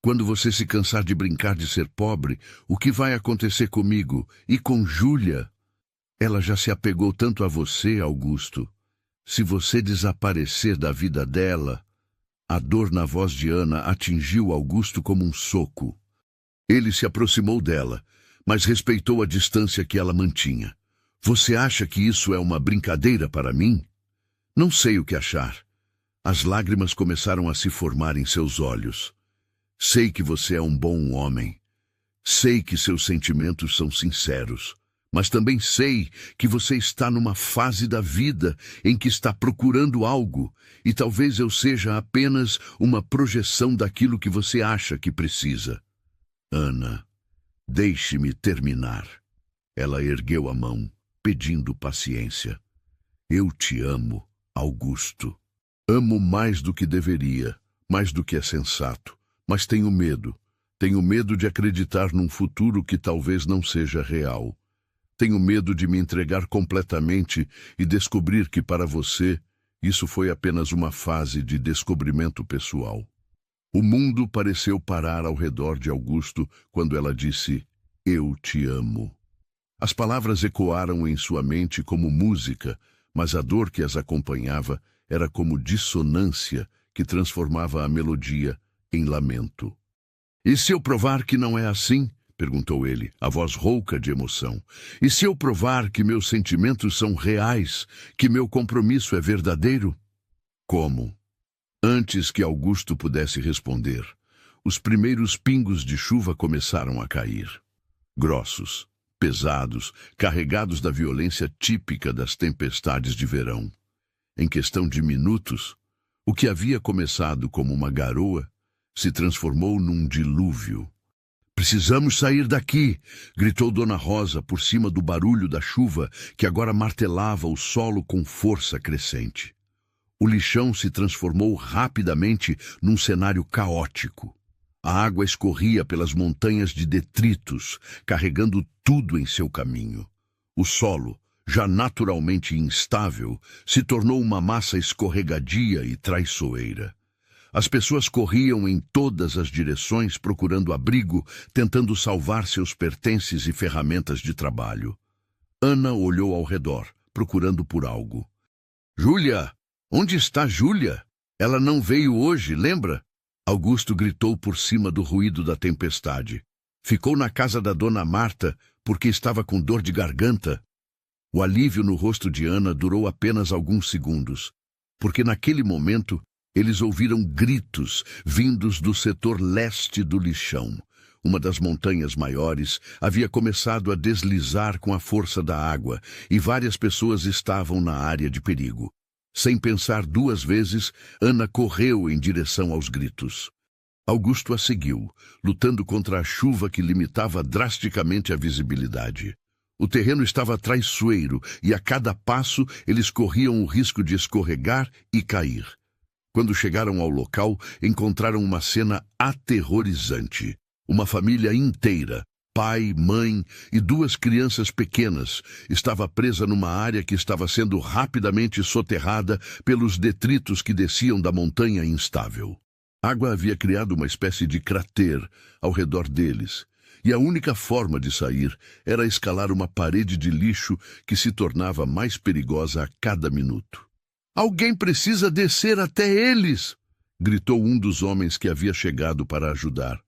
quando você se cansar de brincar de ser pobre, o que vai acontecer comigo e com Júlia? Ela já se apegou tanto a você, Augusto. Se você desaparecer da vida dela... A dor na voz de Ana atingiu Augusto como um soco. Ele se aproximou dela, mas respeitou a distância que ela mantinha. Você acha que isso é uma brincadeira para mim? Não sei o que achar. As lágrimas começaram a se formar em seus olhos. Sei que você é um bom homem. Sei que seus sentimentos são sinceros. Mas também sei que você está numa fase da vida em que está procurando algo, e talvez eu seja apenas uma projeção daquilo que você acha que precisa. Ana, deixe-me terminar. Ela ergueu a mão, pedindo paciência. Eu te amo, Augusto. Amo mais do que deveria, mais do que é sensato, mas tenho medo. Tenho medo de acreditar num futuro que talvez não seja real. Tenho medo de me entregar completamente e descobrir que para você isso foi apenas uma fase de descobrimento pessoal. O mundo pareceu parar ao redor de Augusto quando ela disse, eu te amo. As palavras ecoaram em sua mente como música, mas a dor que as acompanhava era como dissonância que transformava a melodia em lamento. E se eu provar que não é assim? Perguntou ele, a voz rouca de emoção. E se eu provar que meus sentimentos são reais, que meu compromisso é verdadeiro? Como? Antes que Augusto pudesse responder, os primeiros pingos de chuva começaram a cair. Grossos, pesados, carregados da violência típica das tempestades de verão. Em questão de minutos, o que havia começado como uma garoa se transformou num dilúvio. Precisamos sair daqui, gritou Dona Rosa por cima do barulho da chuva que agora martelava o solo com força crescente. O lixão se transformou rapidamente num cenário caótico. A água escorria pelas montanhas de detritos, carregando tudo em seu caminho. O solo, já naturalmente instável, se tornou uma massa escorregadia e traiçoeira. As pessoas corriam em todas as direções procurando abrigo, tentando salvar seus pertences e ferramentas de trabalho. Ana olhou ao redor, procurando por algo. Júlia! Onde está Júlia? Ela não veio hoje, lembra? Augusto gritou por cima do ruído da tempestade. Ficou na casa da dona Marta porque estava com dor de garganta. O alívio no rosto de Ana durou apenas alguns segundos, porque naquele momento eles ouviram gritos vindos do setor leste do lixão. Uma das montanhas maiores havia começado a deslizar com a força da água e várias pessoas estavam na área de perigo. Sem pensar duas vezes, Ana correu em direção aos gritos. Augusto a seguiu, lutando contra a chuva que limitava drasticamente a visibilidade. O terreno estava traiçoeiro e a cada passo eles corriam o risco de escorregar e cair. Quando chegaram ao local, encontraram uma cena aterrorizante. Uma família inteira, pai, mãe e duas crianças pequenas, estava presa numa área que estava sendo rapidamente soterrada pelos detritos que desciam da montanha instável. A água havia criado uma espécie de cratер ao redor deles, e a única forma de sair era escalar uma parede de lixo que se tornava mais perigosa a cada minuto. Alguém precisa descer até eles! Gritou um dos homens que havia chegado para ajudar.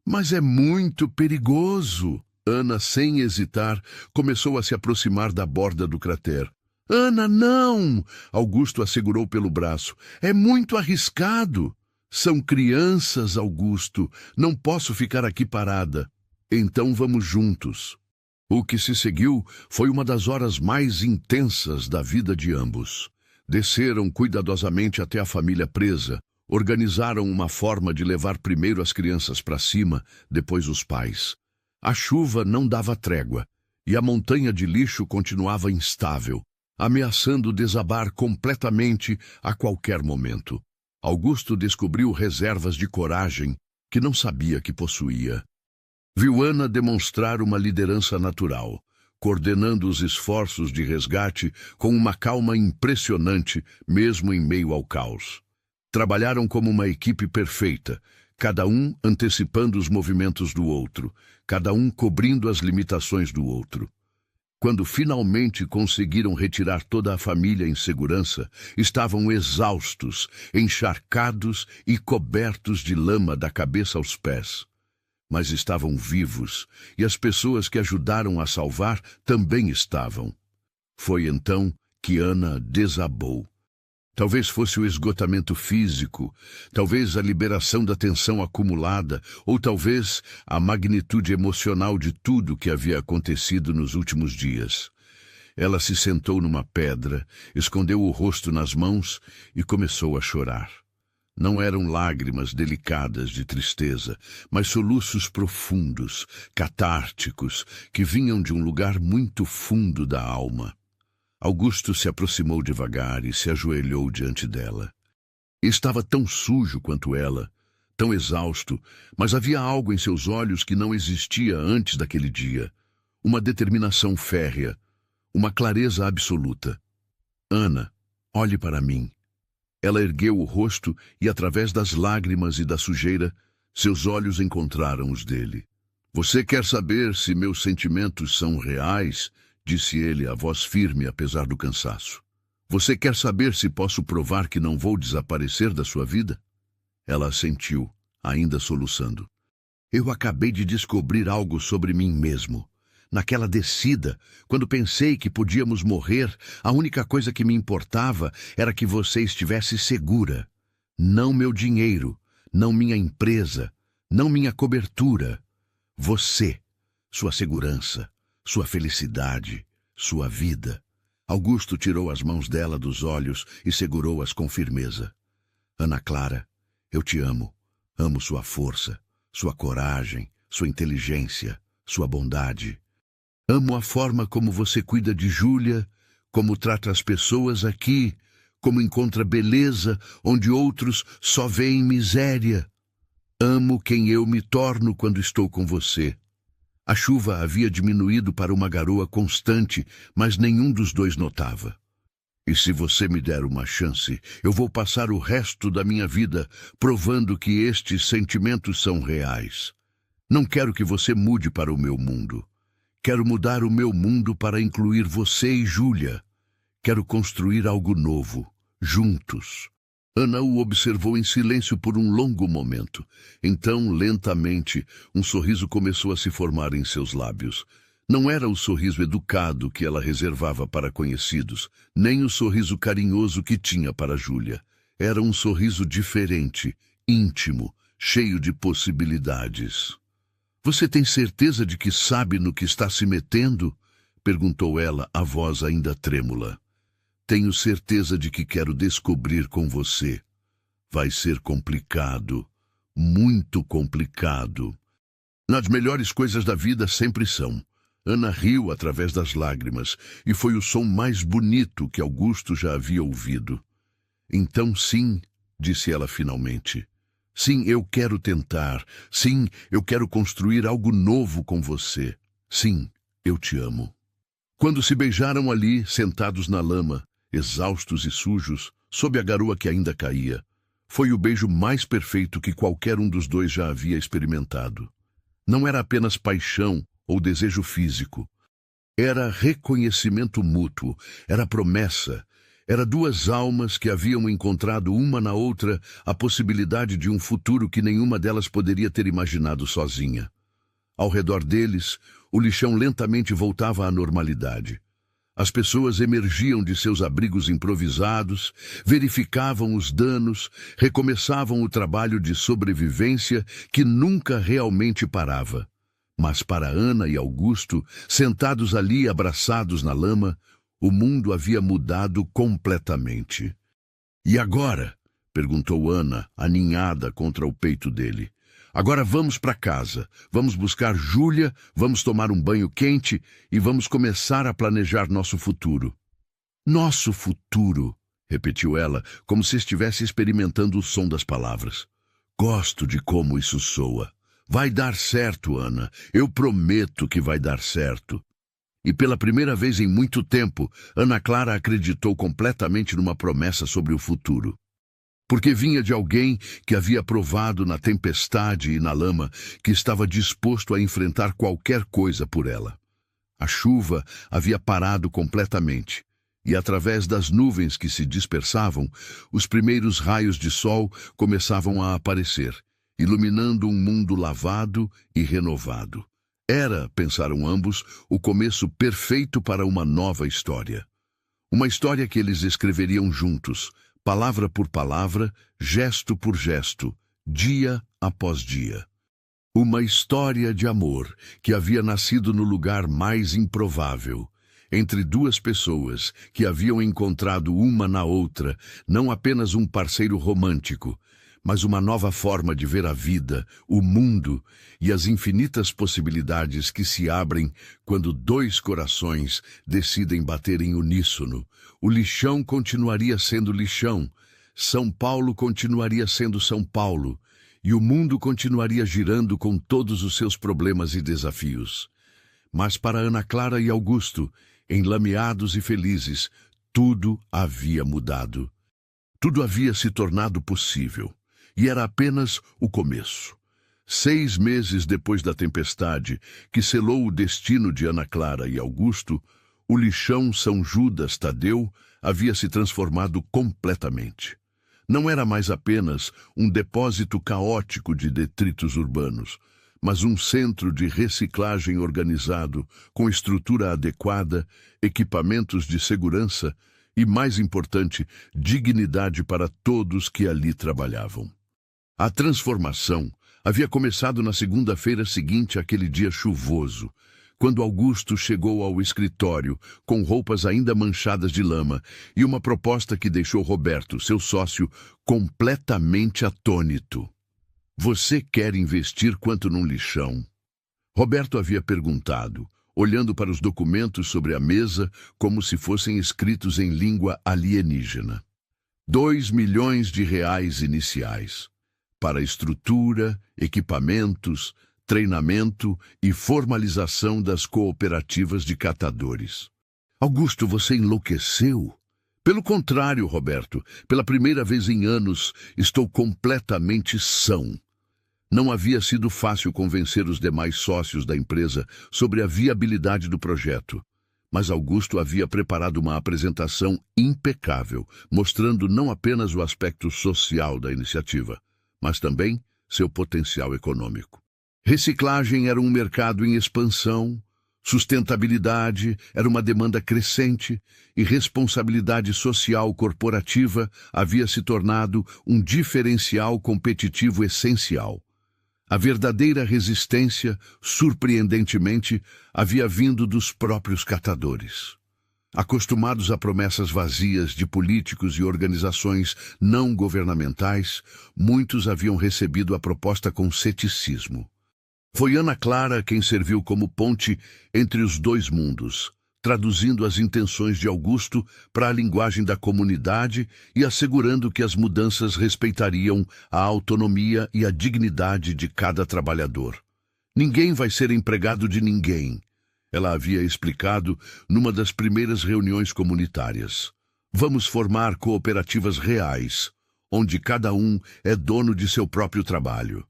Mas é muito perigoso! Ana, sem hesitar, começou a se aproximar da borda do cratер. Ana, não! Augusto a segurou pelo braço. É muito arriscado! São crianças, Augusto. Não posso ficar aqui parada. Então vamos juntos. O que se seguiu foi uma das horas mais intensas da vida de ambos. Desceram cuidadosamente até a família presa, organizaram uma forma de levar primeiro as crianças para cima, depois os pais. A chuva não dava trégua, e a montanha de lixo continuava instável, ameaçando desabar completamente a qualquer momento. Augusto descobriu reservas de coragem que não sabia que possuía. Viu Ana demonstrar uma liderança natural, coordenando os esforços de resgate com uma calma impressionante, mesmo em meio ao caos. Trabalharam como uma equipe perfeita, cada um antecipando os movimentos do outro, cada um cobrindo as limitações do outro. Quando finalmente conseguiram retirar toda a família em segurança, estavam exaustos, encharcados e cobertos de lama da cabeça aos pés. Mas estavam vivos, e as pessoas que ajudaram a salvar também estavam. Foi então que Ana desabou. Talvez fosse o esgotamento físico, talvez a liberação da tensão acumulada, ou talvez a magnitude emocional de tudo que havia acontecido nos últimos dias. Ela se sentou numa pedra, escondeu o rosto nas mãos e começou a chorar. Não eram lágrimas delicadas de tristeza, mas soluços profundos, catárticos, que vinham de um lugar muito fundo da alma. Augusto se aproximou devagar e se ajoelhou diante dela. Estava tão sujo quanto ela, tão exausto, mas havia algo em seus olhos que não existia antes daquele dia. Uma determinação férrea, uma clareza absoluta. Ana, olhe para mim. Ela ergueu o rosto e, através das lágrimas e da sujeira, seus olhos encontraram os dele. Você quer saber se meus sentimentos são reais? Disse ele, a voz firme apesar do cansaço. Você quer saber se posso provar que não vou desaparecer da sua vida? Ela assentiu, ainda soluçando. Eu acabei de descobrir algo sobre mim mesmo. Naquela descida, quando pensei que podíamos morrer, a única coisa que me importava era que você estivesse segura. Não meu dinheiro, não minha empresa, não minha cobertura. Você, sua segurança, sua felicidade, sua vida. Augusto tirou as mãos dela dos olhos e segurou-as com firmeza. Ana Clara, eu te amo. Amo sua força, sua coragem, sua inteligência, sua bondade. Amo a forma como você cuida de Júlia, como trata as pessoas aqui, como encontra beleza onde outros só veem miséria. Amo quem eu me torno quando estou com você. A chuva havia diminuído para uma garoa constante, mas nenhum dos dois notava. E se você me der uma chance, eu vou passar o resto da minha vida provando que estes sentimentos são reais. Não quero que você mude para o meu mundo. Quero mudar o meu mundo para incluir você e Júlia. Quero construir algo novo, juntos. Ana o observou em silêncio por um longo momento. Então, lentamente, um sorriso começou a se formar em seus lábios. Não era o sorriso educado que ela reservava para conhecidos, nem o sorriso carinhoso que tinha para Júlia. Era um sorriso diferente, íntimo, cheio de possibilidades. Você tem certeza de que sabe no que está se metendo? Perguntou ela, a voz ainda trêmula. Tenho certeza de que quero descobrir com você. Vai ser complicado, muito complicado. Nas melhores coisas da vida sempre são. Ana riu através das lágrimas, e foi o som mais bonito que Augusto já havia ouvido. Então sim, disse ela finalmente. Sim, eu quero tentar. Sim, eu quero construir algo novo com você. Sim, eu te amo. Quando se beijaram ali, sentados na lama, exaustos e sujos, sob a garoa que ainda caía, foi o beijo mais perfeito que qualquer um dos dois já havia experimentado. Não era apenas paixão ou desejo físico. Era reconhecimento mútuo, era promessa, era duas almas que haviam encontrado uma na outra a possibilidade de um futuro que nenhuma delas poderia ter imaginado sozinha. Ao redor deles, o lixão lentamente voltava à normalidade. As pessoas emergiam de seus abrigos improvisados, verificavam os danos, recomeçavam o trabalho de sobrevivência que nunca realmente parava. Mas para Ana e Augusto, sentados ali abraçados na lama, o mundo havia mudado completamente. E agora? Perguntou Ana, aninhada contra o peito dele. Agora vamos para casa, vamos buscar Júlia, vamos tomar um banho quente e vamos começar a planejar nosso futuro. Nosso futuro, repetiu ela, como se estivesse experimentando o som das palavras. Gosto de como isso soa. Vai dar certo, Ana. Eu prometo que vai dar certo. E pela primeira vez em muito tempo, Ana Clara acreditou completamente numa promessa sobre o futuro. porque vinha de alguém que havia provado na tempestade e na lama que estava disposto a enfrentar qualquer coisa por ela. A chuva havia parado completamente, e através das nuvens que se dispersavam, os primeiros raios de sol começavam a aparecer, iluminando um mundo lavado e renovado. Era, pensaram ambos, o começo perfeito para uma nova história. Uma história que eles escreveriam juntos, palavra por palavra, gesto por gesto, dia após dia. Uma história de amor que havia nascido no lugar mais improvável, entre duas pessoas que haviam encontrado uma na outra, não apenas um parceiro romântico, mas uma nova forma de ver a vida, o mundo e as infinitas possibilidades que se abrem quando dois corações decidem bater em uníssono. O lixão continuaria sendo lixão, São Paulo continuaria sendo São Paulo, e o mundo continuaria girando com todos os seus problemas e desafios. Mas para Ana Clara e Augusto, enlameados e felizes, tudo havia mudado. Tudo havia se tornado possível, e era apenas o começo. 6 meses depois da tempestade que selou o destino de Ana Clara e Augusto, o lixão São Judas Tadeu havia se transformado completamente. Não era mais apenas um depósito caótico de detritos urbanos, mas um centro de reciclagem organizado, com estrutura adequada, equipamentos de segurança e, mais importante, dignidade para todos que ali trabalhavam. A transformação havia começado na segunda-feira seguinte àquele dia chuvoso, quando Augusto chegou ao escritório com roupas ainda manchadas de lama e uma proposta que deixou Roberto, seu sócio, completamente atônito. Você quer investir quanto num lixão? Roberto havia perguntado, olhando para os documentos sobre a mesa como se fossem escritos em língua alienígena. 2 milhões de reais iniciais, para estrutura, equipamentos, treinamento e formalização das cooperativas de catadores. Augusto, você enlouqueceu? Pelo contrário, Roberto, pela primeira vez em anos, estou completamente são. Não havia sido fácil convencer os demais sócios da empresa sobre a viabilidade do projeto, mas Augusto havia preparado uma apresentação impecável, mostrando não apenas o aspecto social da iniciativa, mas também seu potencial econômico. Reciclagem era um mercado em expansão, sustentabilidade era uma demanda crescente e responsabilidade social corporativa havia se tornado um diferencial competitivo essencial. A verdadeira resistência, surpreendentemente, havia vindo dos próprios catadores. Acostumados a promessas vazias de políticos e organizações não governamentais, muitos haviam recebido a proposta com ceticismo. Foi Ana Clara quem serviu como ponte entre os dois mundos, traduzindo as intenções de Augusto para a linguagem da comunidade e assegurando que as mudanças respeitariam a autonomia e a dignidade de cada trabalhador. Ninguém vai ser empregado de ninguém, ela havia explicado numa das primeiras reuniões comunitárias. Vamos formar cooperativas reais, onde cada um é dono de seu próprio trabalho.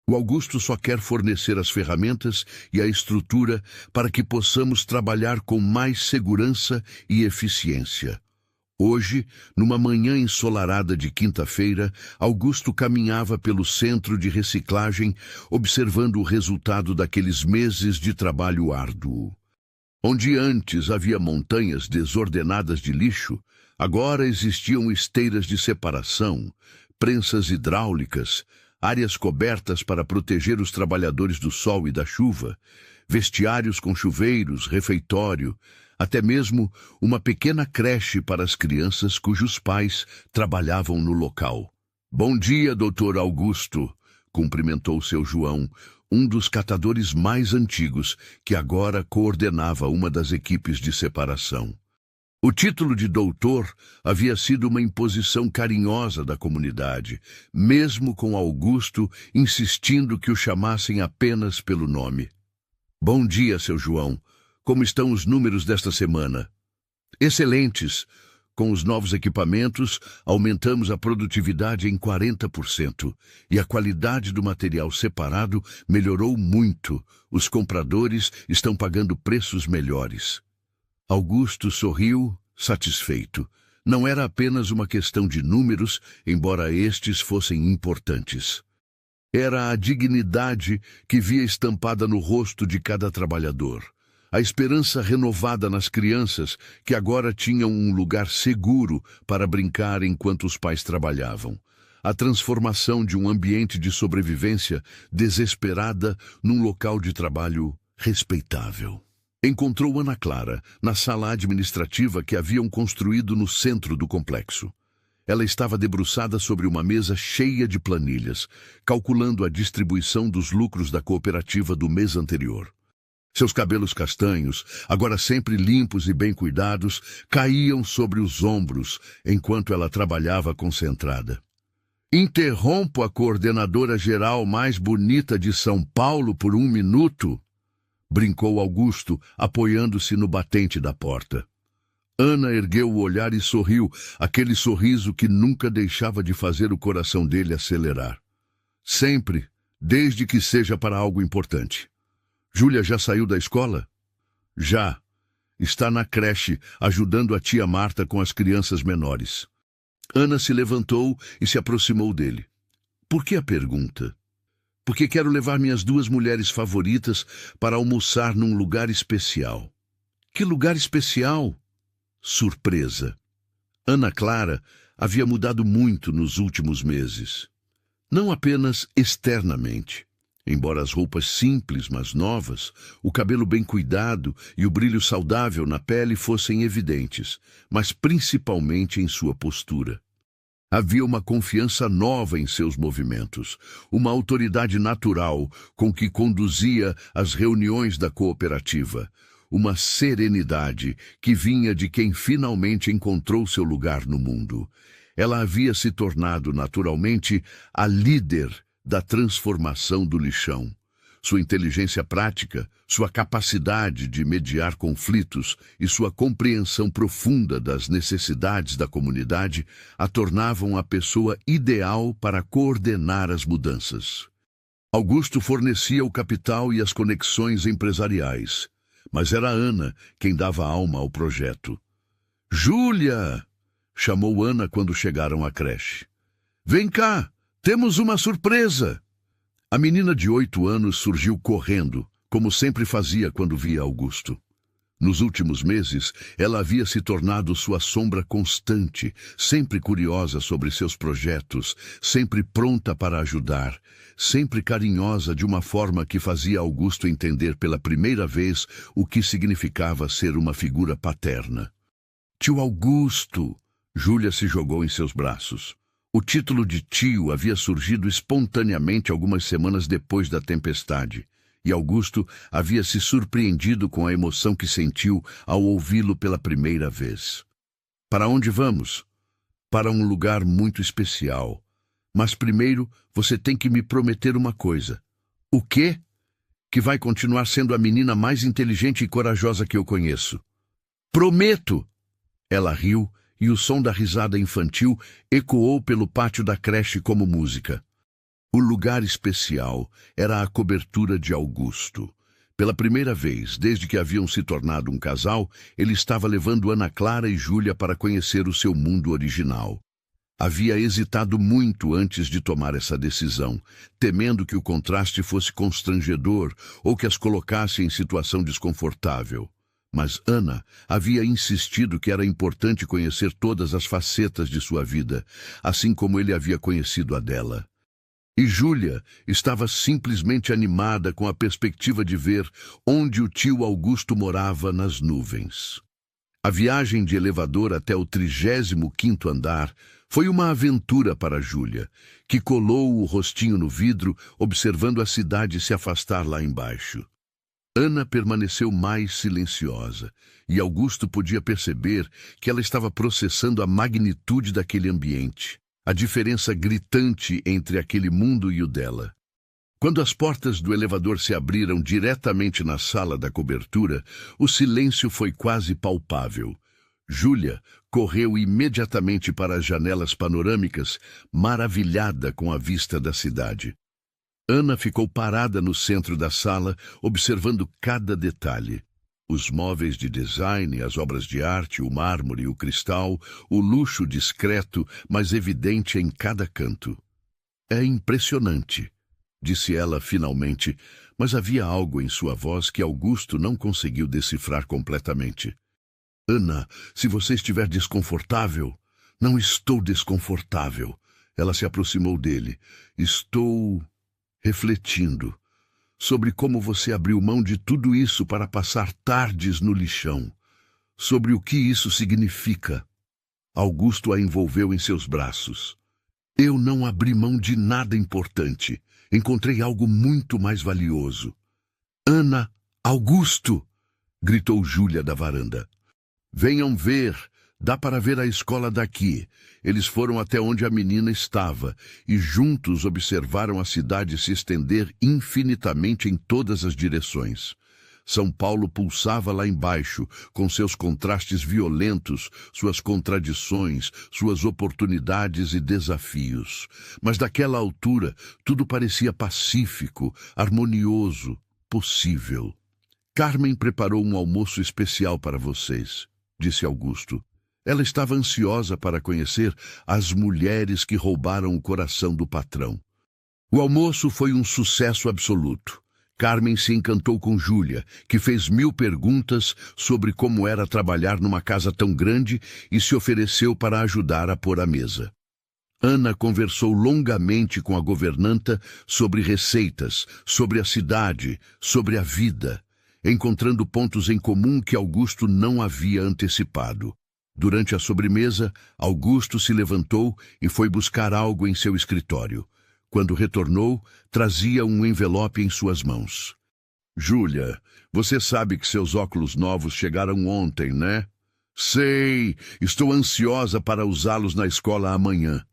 O Augusto só quer fornecer as ferramentas e a estrutura para que possamos trabalhar com mais segurança e eficiência. Hoje, numa manhã ensolarada de quinta-feira, Augusto caminhava pelo centro de reciclagem, observando o resultado daqueles meses de trabalho árduo. Onde antes havia montanhas desordenadas de lixo, agora existiam esteiras de separação, prensas hidráulicas, áreas cobertas para proteger os trabalhadores do sol e da chuva, vestiários com chuveiros, refeitório, até mesmo uma pequena creche para as crianças cujos pais trabalhavam no local. Bom dia, doutor Augusto, cumprimentou seu João, um dos catadores mais antigos, que agora coordenava uma das equipes de separação. O título de doutor havia sido uma imposição carinhosa da comunidade, mesmo com Augusto insistindo que o chamassem apenas pelo nome. Bom dia, seu João. Como estão os números desta semana? Excelentes. Com os novos equipamentos, aumentamos a produtividade em 40% e a qualidade do material separado melhorou muito. Os compradores estão pagando preços melhores. Augusto sorriu, satisfeito. Não era apenas uma questão de números, embora estes fossem importantes. Era a dignidade que via estampada no rosto de cada trabalhador. A esperança renovada nas crianças, que agora tinham um lugar seguro para brincar enquanto os pais trabalhavam. A transformação de um ambiente de sobrevivência desesperada num local de trabalho respeitável. Encontrou Ana Clara na sala administrativa que haviam construído no centro do complexo. Ela estava debruçada sobre uma mesa cheia de planilhas, calculando a distribuição dos lucros da cooperativa do mês anterior. Seus cabelos castanhos, agora sempre limpos e bem cuidados, caíam sobre os ombros enquanto ela trabalhava concentrada. Interrompo a coordenadora geral mais bonita de São Paulo por 1 minuto, brincou Augusto, apoiando-se no batente da porta. Ana ergueu o olhar e sorriu, aquele sorriso que nunca deixava de fazer o coração dele acelerar. Sempre, desde que seja para algo importante. Júlia já saiu da escola? Já. Está na creche, ajudando a tia Marta com as crianças menores. Ana se levantou e se aproximou dele. Por que a pergunta? Porque quero levar minhas 2 mulheres favoritas para almoçar num lugar especial. Que lugar especial? Surpresa. Ana Clara havia mudado muito nos últimos meses. Não apenas externamente. Embora as roupas simples, mas novas, o cabelo bem cuidado e o brilho saudável na pele fossem evidentes, mas principalmente em sua postura. Havia uma confiança nova em seus movimentos, uma autoridade natural com que conduzia as reuniões da cooperativa, uma serenidade que vinha de quem finalmente encontrou seu lugar no mundo. Ela havia se tornado naturalmente a líder da transformação do lixão. Sua inteligência prática, sua capacidade de mediar conflitos e sua compreensão profunda das necessidades da comunidade a tornavam a pessoa ideal para coordenar as mudanças. Augusto fornecia o capital e as conexões empresariais, mas era Ana quem dava alma ao projeto. «Júlia!» chamou Ana quando chegaram à creche. «Vem cá! Temos uma surpresa!» A menina de 8 anos surgiu correndo, como sempre fazia quando via Augusto. Nos últimos meses, ela havia se tornado sua sombra constante, sempre curiosa sobre seus projetos, sempre pronta para ajudar, sempre carinhosa de uma forma que fazia Augusto entender pela primeira vez o que significava ser uma figura paterna. «Tio Augusto!» Júlia se jogou em seus braços. O título de tio havia surgido espontaneamente algumas semanas depois da tempestade, e Augusto havia se surpreendido com a emoção que sentiu ao ouvi-lo pela primeira vez. «Para onde vamos?» «Para um lugar muito especial. Mas primeiro você tem que me prometer uma coisa.» «O quê?» «Que vai continuar sendo a menina mais inteligente e corajosa que eu conheço.» «Prometo!» Ela riu, e o som da risada infantil ecoou pelo pátio da creche como música. O lugar especial era a cobertura de Augusto. Pela primeira vez, desde que haviam se tornado um casal, ele estava levando Ana Clara e Júlia para conhecer o seu mundo original. Havia hesitado muito antes de tomar essa decisão, temendo que o contraste fosse constrangedor ou que as colocasse em situação desconfortável. Mas Ana havia insistido que era importante conhecer todas as facetas de sua vida, assim como ele havia conhecido a dela. E Júlia estava simplesmente animada com a perspectiva de ver onde o tio Augusto morava nas nuvens. A viagem de elevador até o 35º andar foi uma aventura para Júlia, que colou o rostinho no vidro, observando a cidade se afastar lá embaixo. Ana permaneceu mais silenciosa, e Augusto podia perceber que ela estava processando a magnitude daquele ambiente, a diferença gritante entre aquele mundo e o dela. Quando as portas do elevador se abriram diretamente na sala da cobertura, o silêncio foi quase palpável. Júlia correu imediatamente para as janelas panorâmicas, maravilhada com a vista da cidade. Ana ficou parada no centro da sala, observando cada detalhe. Os móveis de design, as obras de arte, o mármore, o cristal, o luxo discreto, mas evidente em cada canto. É impressionante, disse ela finalmente, mas havia algo em sua voz que Augusto não conseguiu decifrar completamente. Ana, se você estiver desconfortável... Não estou desconfortável. Ela se aproximou dele. Estou refletindo sobre como você abriu mão de tudo isso para passar tardes no lixão. Sobre o que isso significa. Augusto a envolveu em seus braços. Eu não abri mão de nada importante. Encontrei algo muito mais valioso. Ana, Augusto! Gritou Júlia da varanda. Venham ver, dá para ver a escola daqui. Eles foram até onde a menina estava e juntos observaram a cidade se estender infinitamente em todas as direções. São Paulo pulsava lá embaixo, com seus contrastes violentos, suas contradições, suas oportunidades e desafios. Mas daquela altura, tudo parecia pacífico, harmonioso, possível. Carmen preparou um almoço especial para vocês, disse Augusto. Ela estava ansiosa para conhecer as mulheres que roubaram o coração do patrão. O almoço foi um sucesso absoluto. Carmen se encantou com Júlia, que fez 1000 perguntas sobre como era trabalhar numa casa tão grande e se ofereceu para ajudar a pôr a mesa. Ana conversou longamente com a governanta sobre receitas, sobre a cidade, sobre a vida, encontrando pontos em comum que Augusto não havia antecipado. Durante a sobremesa, Augusto se levantou e foi buscar algo em seu escritório. Quando retornou, trazia um envelope em suas mãos. Júlia, você sabe que seus óculos novos chegaram ontem, né? Sei, estou ansiosa para usá-los na escola amanhã.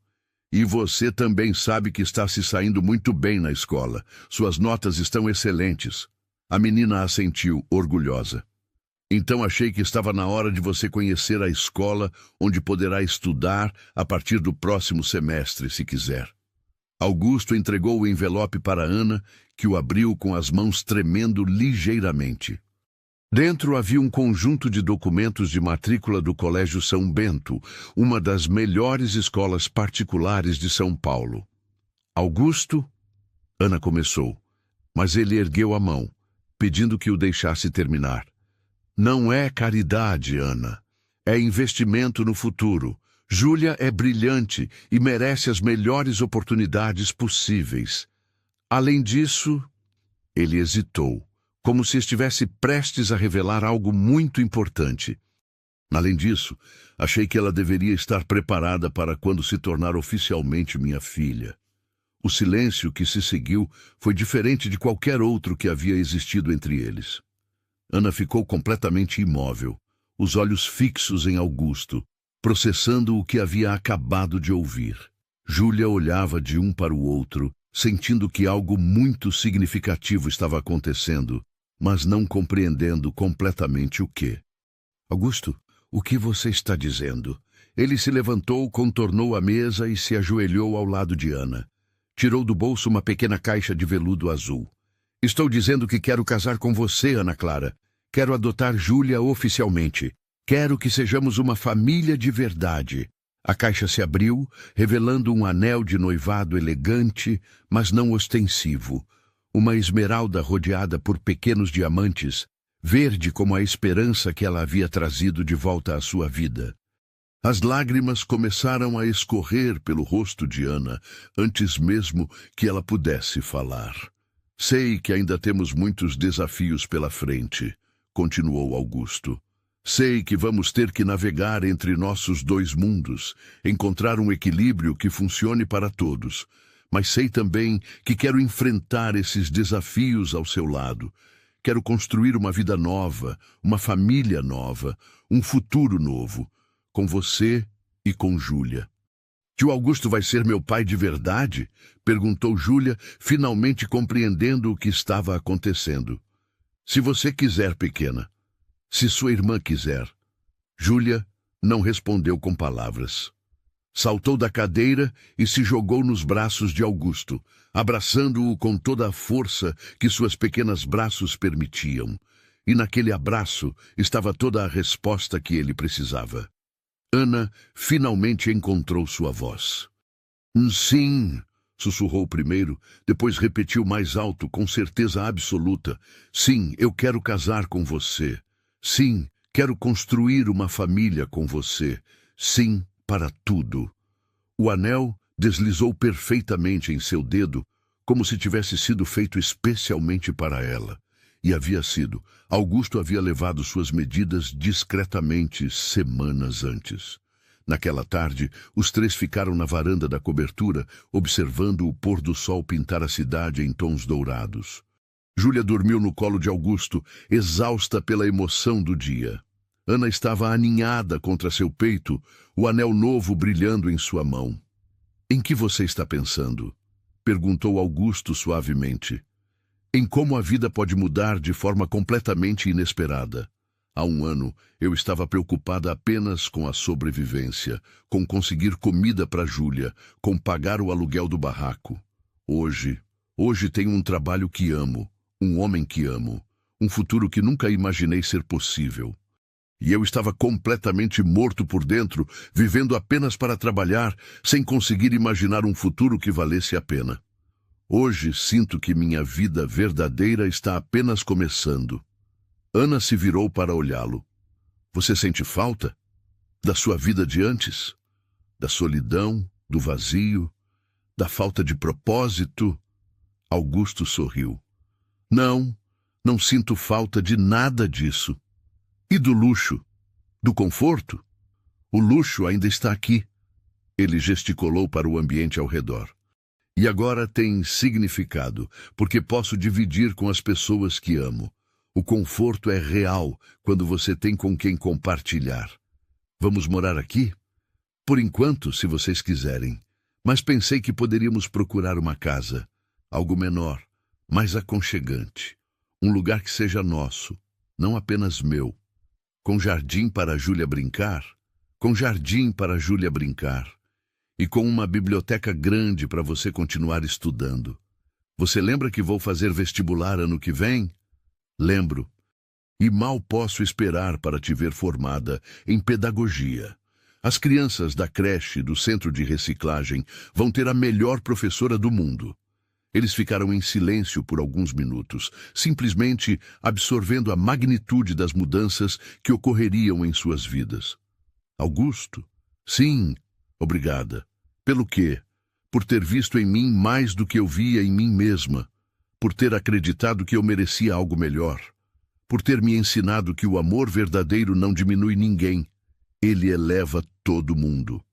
E você também sabe que está se saindo muito bem na escola. Suas notas estão excelentes. A menina assentiu, orgulhosa. Então achei que estava na hora de você conhecer a escola onde poderá estudar a partir do próximo semestre, se quiser. Augusto entregou o envelope para Ana, que o abriu com as mãos tremendo ligeiramente. Dentro havia um conjunto de documentos de matrícula do Colégio São Bento, uma das melhores escolas particulares de São Paulo. Augusto? Ana começou, mas ele ergueu a mão, pedindo que o deixasse terminar. Não é caridade, Ana. É investimento no futuro. Júlia é brilhante e merece as melhores oportunidades possíveis. Além disso, ele hesitou, como se estivesse prestes a revelar algo muito importante. Além disso, achei que ela deveria estar preparada para quando se tornar oficialmente minha filha. O silêncio que se seguiu foi diferente de qualquer outro que havia existido entre eles. Ana ficou completamente imóvel, os olhos fixos em Augusto, processando o que havia acabado de ouvir. Júlia olhava de um para o outro, sentindo que algo muito significativo estava acontecendo, mas não compreendendo completamente o que. Augusto, o que você está dizendo? Ele se levantou, contornou a mesa e se ajoelhou ao lado de Ana. Tirou do bolso uma pequena caixa de veludo azul. Estou dizendo que quero casar com você, Ana Clara. Quero adotar Júlia oficialmente. Quero que sejamos uma família de verdade. A caixa se abriu, revelando um anel de noivado elegante, mas não ostensivo. Uma esmeralda rodeada por pequenos diamantes, verde como a esperança que ela havia trazido de volta à sua vida. As lágrimas começaram a escorrer pelo rosto de Ana, antes mesmo que ela pudesse falar. Sei que ainda temos muitos desafios pela frente, continuou Augusto. Sei que vamos ter que navegar entre nossos dois mundos, encontrar um equilíbrio que funcione para todos. Mas sei também que quero enfrentar esses desafios ao seu lado. Quero construir uma vida nova, uma família nova, um futuro novo, com você e com Júlia. Tio Augusto vai ser meu pai de verdade? Perguntou Júlia, finalmente compreendendo o que estava acontecendo. Se você quiser, pequena. Se sua irmã quiser. Júlia, não respondeu com palavras. Saltou da cadeira e se jogou nos braços de Augusto, abraçando-o com toda a força que suas pequenos braços permitiam. E naquele abraço estava toda a resposta que ele precisava. Ana finalmente encontrou sua voz. Sim, sussurrou primeiro, depois repetiu mais alto, com certeza absoluta. Sim, eu quero casar com você. Sim, quero construir uma família com você. Sim, para tudo. O anel deslizou perfeitamente em seu dedo, como se tivesse sido feito especialmente para ela. E havia sido. Augusto havia levado suas medidas discretamente semanas antes. Naquela tarde, os três ficaram na varanda da cobertura, observando o pôr do sol pintar a cidade em tons dourados. Júlia dormiu no colo de Augusto, exausta pela emoção do dia. Ana estava aninhada contra seu peito, o anel novo brilhando em sua mão. Em que você está pensando? Perguntou Augusto suavemente. Em como a vida pode mudar de forma completamente inesperada. Há um ano, eu estava preocupada apenas com a sobrevivência, com conseguir comida para Júlia, com pagar o aluguel do barraco. Hoje tenho um trabalho que amo, um homem que amo, um futuro que nunca imaginei ser possível. E eu estava completamente morto por dentro, vivendo apenas para trabalhar, sem conseguir imaginar um futuro que valesse a pena. Hoje sinto que minha vida verdadeira está apenas começando. Ana se virou para olhá-lo. Você sente falta? Da sua vida de antes? Da solidão, do vazio, da falta de propósito? Augusto sorriu. Não sinto falta de nada disso. E do luxo? Do conforto? O luxo ainda está aqui. Ele gesticulou para o ambiente ao redor. E agora tem significado, porque posso dividir com as pessoas que amo. O conforto é real quando você tem com quem compartilhar. Vamos morar aqui? Por enquanto, se vocês quiserem. Mas pensei que poderíamos procurar uma casa, algo menor, mais aconchegante. Um lugar que seja nosso, não apenas meu. Com jardim para a Júlia brincar. Com jardim para a Júlia brincar. E com uma biblioteca grande para você continuar estudando. Você lembra que vou fazer vestibular ano que vem? Lembro. E mal posso esperar para te ver formada em pedagogia. As crianças da creche do centro de reciclagem vão ter a melhor professora do mundo. Eles ficaram em silêncio por alguns minutos, simplesmente absorvendo a magnitude das mudanças que ocorreriam em suas vidas. Augusto? Sim. Obrigada. Pelo quê? Por ter visto em mim mais do que eu via em mim mesma. Por ter acreditado que eu merecia algo melhor. Por ter me ensinado que o amor verdadeiro não diminui ninguém. Ele eleva todo mundo.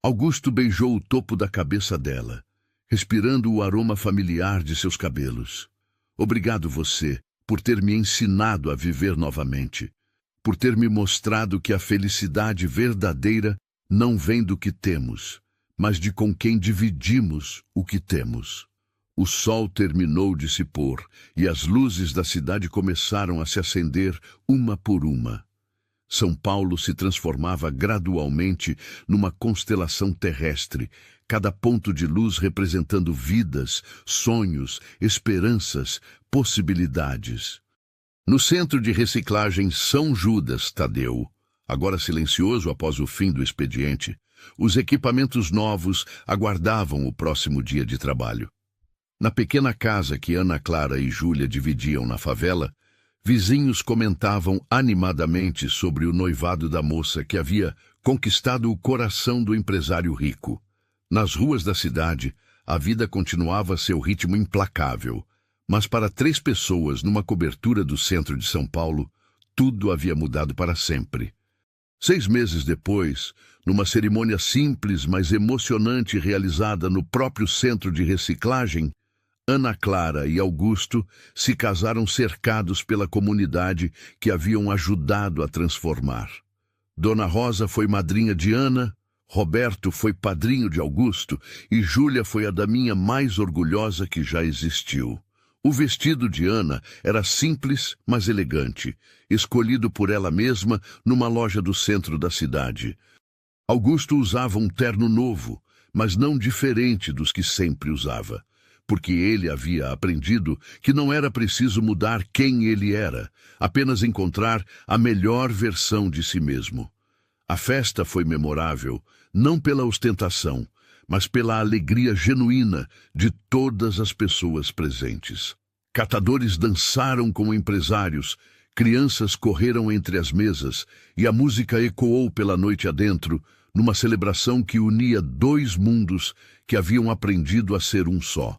Augusto beijou o topo da cabeça dela, respirando o aroma familiar de seus cabelos. Obrigado você, por ter me ensinado a viver novamente. Por ter me mostrado que a felicidade verdadeira não vem do que temos, mas de com quem dividimos o que temos. O sol terminou de se pôr e as luzes da cidade começaram a se acender uma por uma. São Paulo se transformava gradualmente numa constelação terrestre, cada ponto de luz representando vidas, sonhos, esperanças, possibilidades. No centro de reciclagem São Judas Tadeu, agora silencioso após o fim do expediente, os equipamentos novos aguardavam o próximo dia de trabalho. Na pequena casa que Ana Clara e Júlia dividiam na favela, vizinhos comentavam animadamente sobre o noivado da moça que havia conquistado o coração do empresário rico. Nas ruas da cidade, a vida continuava seu ritmo implacável, mas para 3 pessoas numa cobertura do centro de São Paulo, tudo havia mudado para sempre. 6 meses depois, numa cerimônia simples, mas emocionante realizada no próprio centro de reciclagem, Ana Clara e Augusto se casaram cercados pela comunidade que haviam ajudado a transformar. Dona Rosa foi madrinha de Ana, Roberto foi padrinho de Augusto e Júlia foi a daminha mais orgulhosa que já existiu. O vestido de Ana era simples, mas elegante, escolhido por ela mesma numa loja do centro da cidade. Augusto usava um terno novo, mas não diferente dos que sempre usava, porque ele havia aprendido que não era preciso mudar quem ele era, apenas encontrar a melhor versão de si mesmo. A festa foi memorável, não pela ostentação, mas pela alegria genuína de todas as pessoas presentes. Catadores dançaram como empresários, crianças correram entre as mesas e a música ecoou pela noite adentro, numa celebração que unia dois mundos que haviam aprendido a ser um só.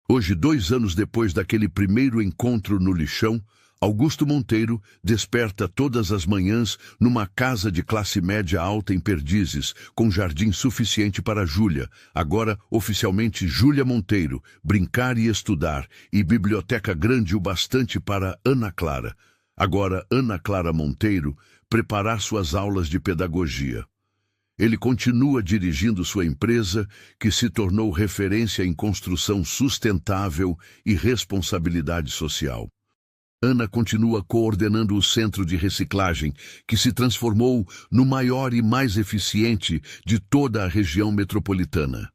Hoje, 2 anos depois daquele primeiro encontro no lixão, Augusto Monteiro desperta todas as manhãs numa casa de classe média alta em Perdizes, com jardim suficiente para Júlia, agora oficialmente Júlia Monteiro, brincar e estudar, e biblioteca grande o bastante para Ana Clara, agora Ana Clara Monteiro, preparar suas aulas de pedagogia. Ele continua dirigindo sua empresa, que se tornou referência em construção sustentável e responsabilidade social. Ana continua coordenando o centro de reciclagem, que se transformou no maior e mais eficiente de toda a região metropolitana.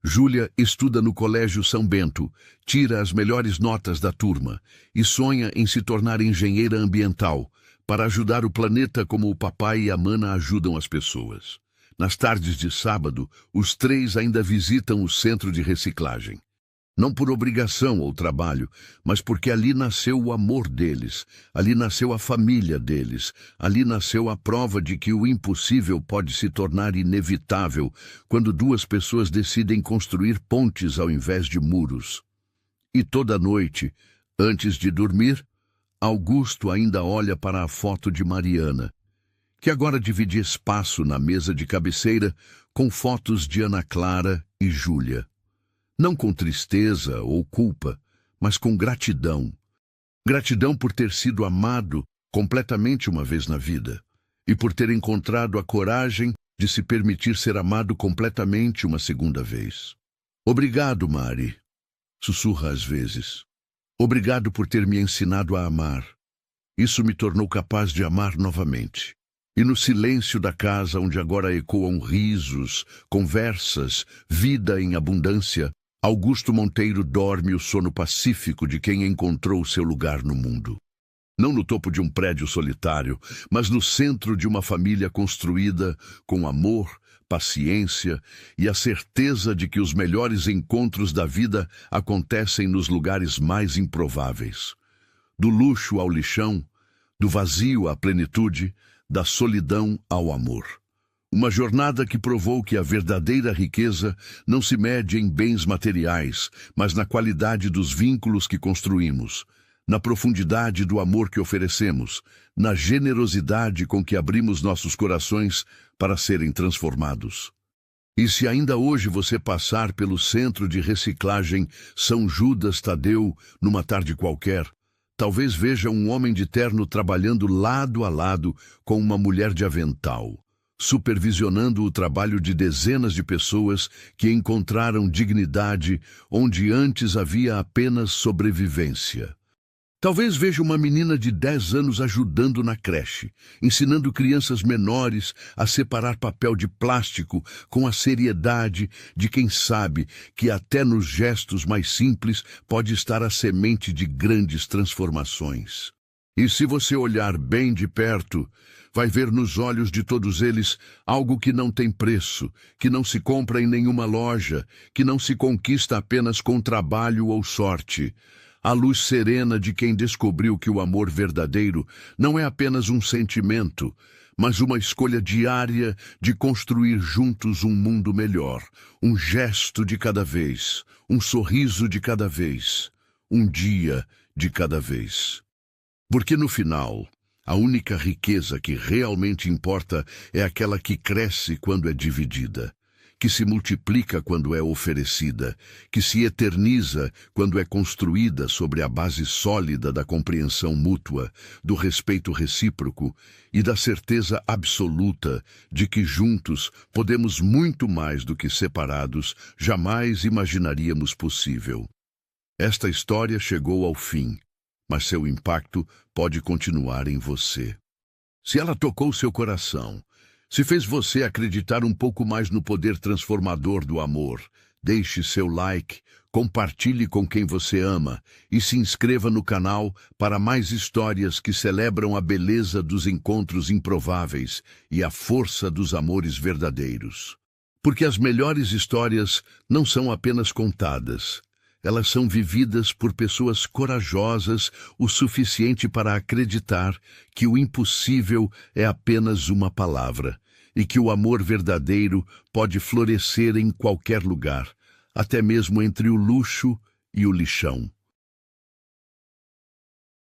Júlia estuda no Colégio São Bento, tira as melhores notas da turma e sonha em se tornar engenheira ambiental, para ajudar o planeta como o papai e a mana ajudam as pessoas. Nas tardes de sábado, os 3 ainda visitam o centro de reciclagem. Não por obrigação ou trabalho, mas porque ali nasceu o amor deles, ali nasceu a família deles, ali nasceu a prova de que o impossível pode se tornar inevitável quando 2 pessoas decidem construir pontes ao invés de muros. E toda noite, antes de dormir, Augusto ainda olha para a foto de Mariana, que agora divide espaço na mesa de cabeceira com fotos de Ana Clara e Júlia. Não com tristeza ou culpa, mas com gratidão. Gratidão por ter sido amado completamente uma vez na vida, e por ter encontrado a coragem de se permitir ser amado completamente uma segunda vez. Obrigado, Mari, sussurra às vezes. Obrigado por ter me ensinado a amar. Isso me tornou capaz de amar novamente. E no silêncio da casa, onde agora ecoam risos, conversas, vida em abundância, Augusto Monteiro dorme o sono pacífico de quem encontrou seu lugar no mundo. Não no topo de um prédio solitário, mas no centro de uma família construída com amor, paciência e a certeza de que os melhores encontros da vida acontecem nos lugares mais improváveis. Do luxo ao lixão, do vazio à plenitude, da solidão ao amor. Uma jornada que provou que a verdadeira riqueza não se mede em bens materiais, mas na qualidade dos vínculos que construímos, na profundidade do amor que oferecemos, na generosidade com que abrimos nossos corações para serem transformados. E se ainda hoje você passar pelo centro de reciclagem São Judas Tadeu numa tarde qualquer, talvez veja um homem de terno trabalhando lado a lado com uma mulher de avental, supervisionando o trabalho de dezenas de pessoas que encontraram dignidade onde antes havia apenas sobrevivência. Talvez veja uma menina de 10 anos ajudando na creche, ensinando crianças menores a separar papel de plástico com a seriedade de quem sabe que até nos gestos mais simples pode estar a semente de grandes transformações. E se você olhar bem de perto, vai ver nos olhos de todos eles algo que não tem preço, que não se compra em nenhuma loja, que não se conquista apenas com trabalho ou sorte. A luz serena de quem descobriu que o amor verdadeiro não é apenas um sentimento, mas uma escolha diária de construir juntos um mundo melhor, um gesto de cada vez, um sorriso de cada vez, um dia de cada vez. Porque no final, a única riqueza que realmente importa é aquela que cresce quando é dividida, que se multiplica quando é oferecida, que se eterniza quando é construída sobre a base sólida da compreensão mútua, do respeito recíproco e da certeza absoluta de que juntos podemos muito mais do que separados jamais imaginaríamos possível. Esta história chegou ao fim, mas seu impacto pode continuar em você. Se ela tocou seu coração, se fez você acreditar um pouco mais no poder transformador do amor, deixe seu like, compartilhe com quem você ama e se inscreva no canal para mais histórias que celebram a beleza dos encontros improváveis e a força dos amores verdadeiros. Porque as melhores histórias não são apenas contadas. Elas são vividas por pessoas corajosas o suficiente para acreditar que o impossível é apenas uma palavra e que o amor verdadeiro pode florescer em qualquer lugar, até mesmo entre o luxo e o lixão.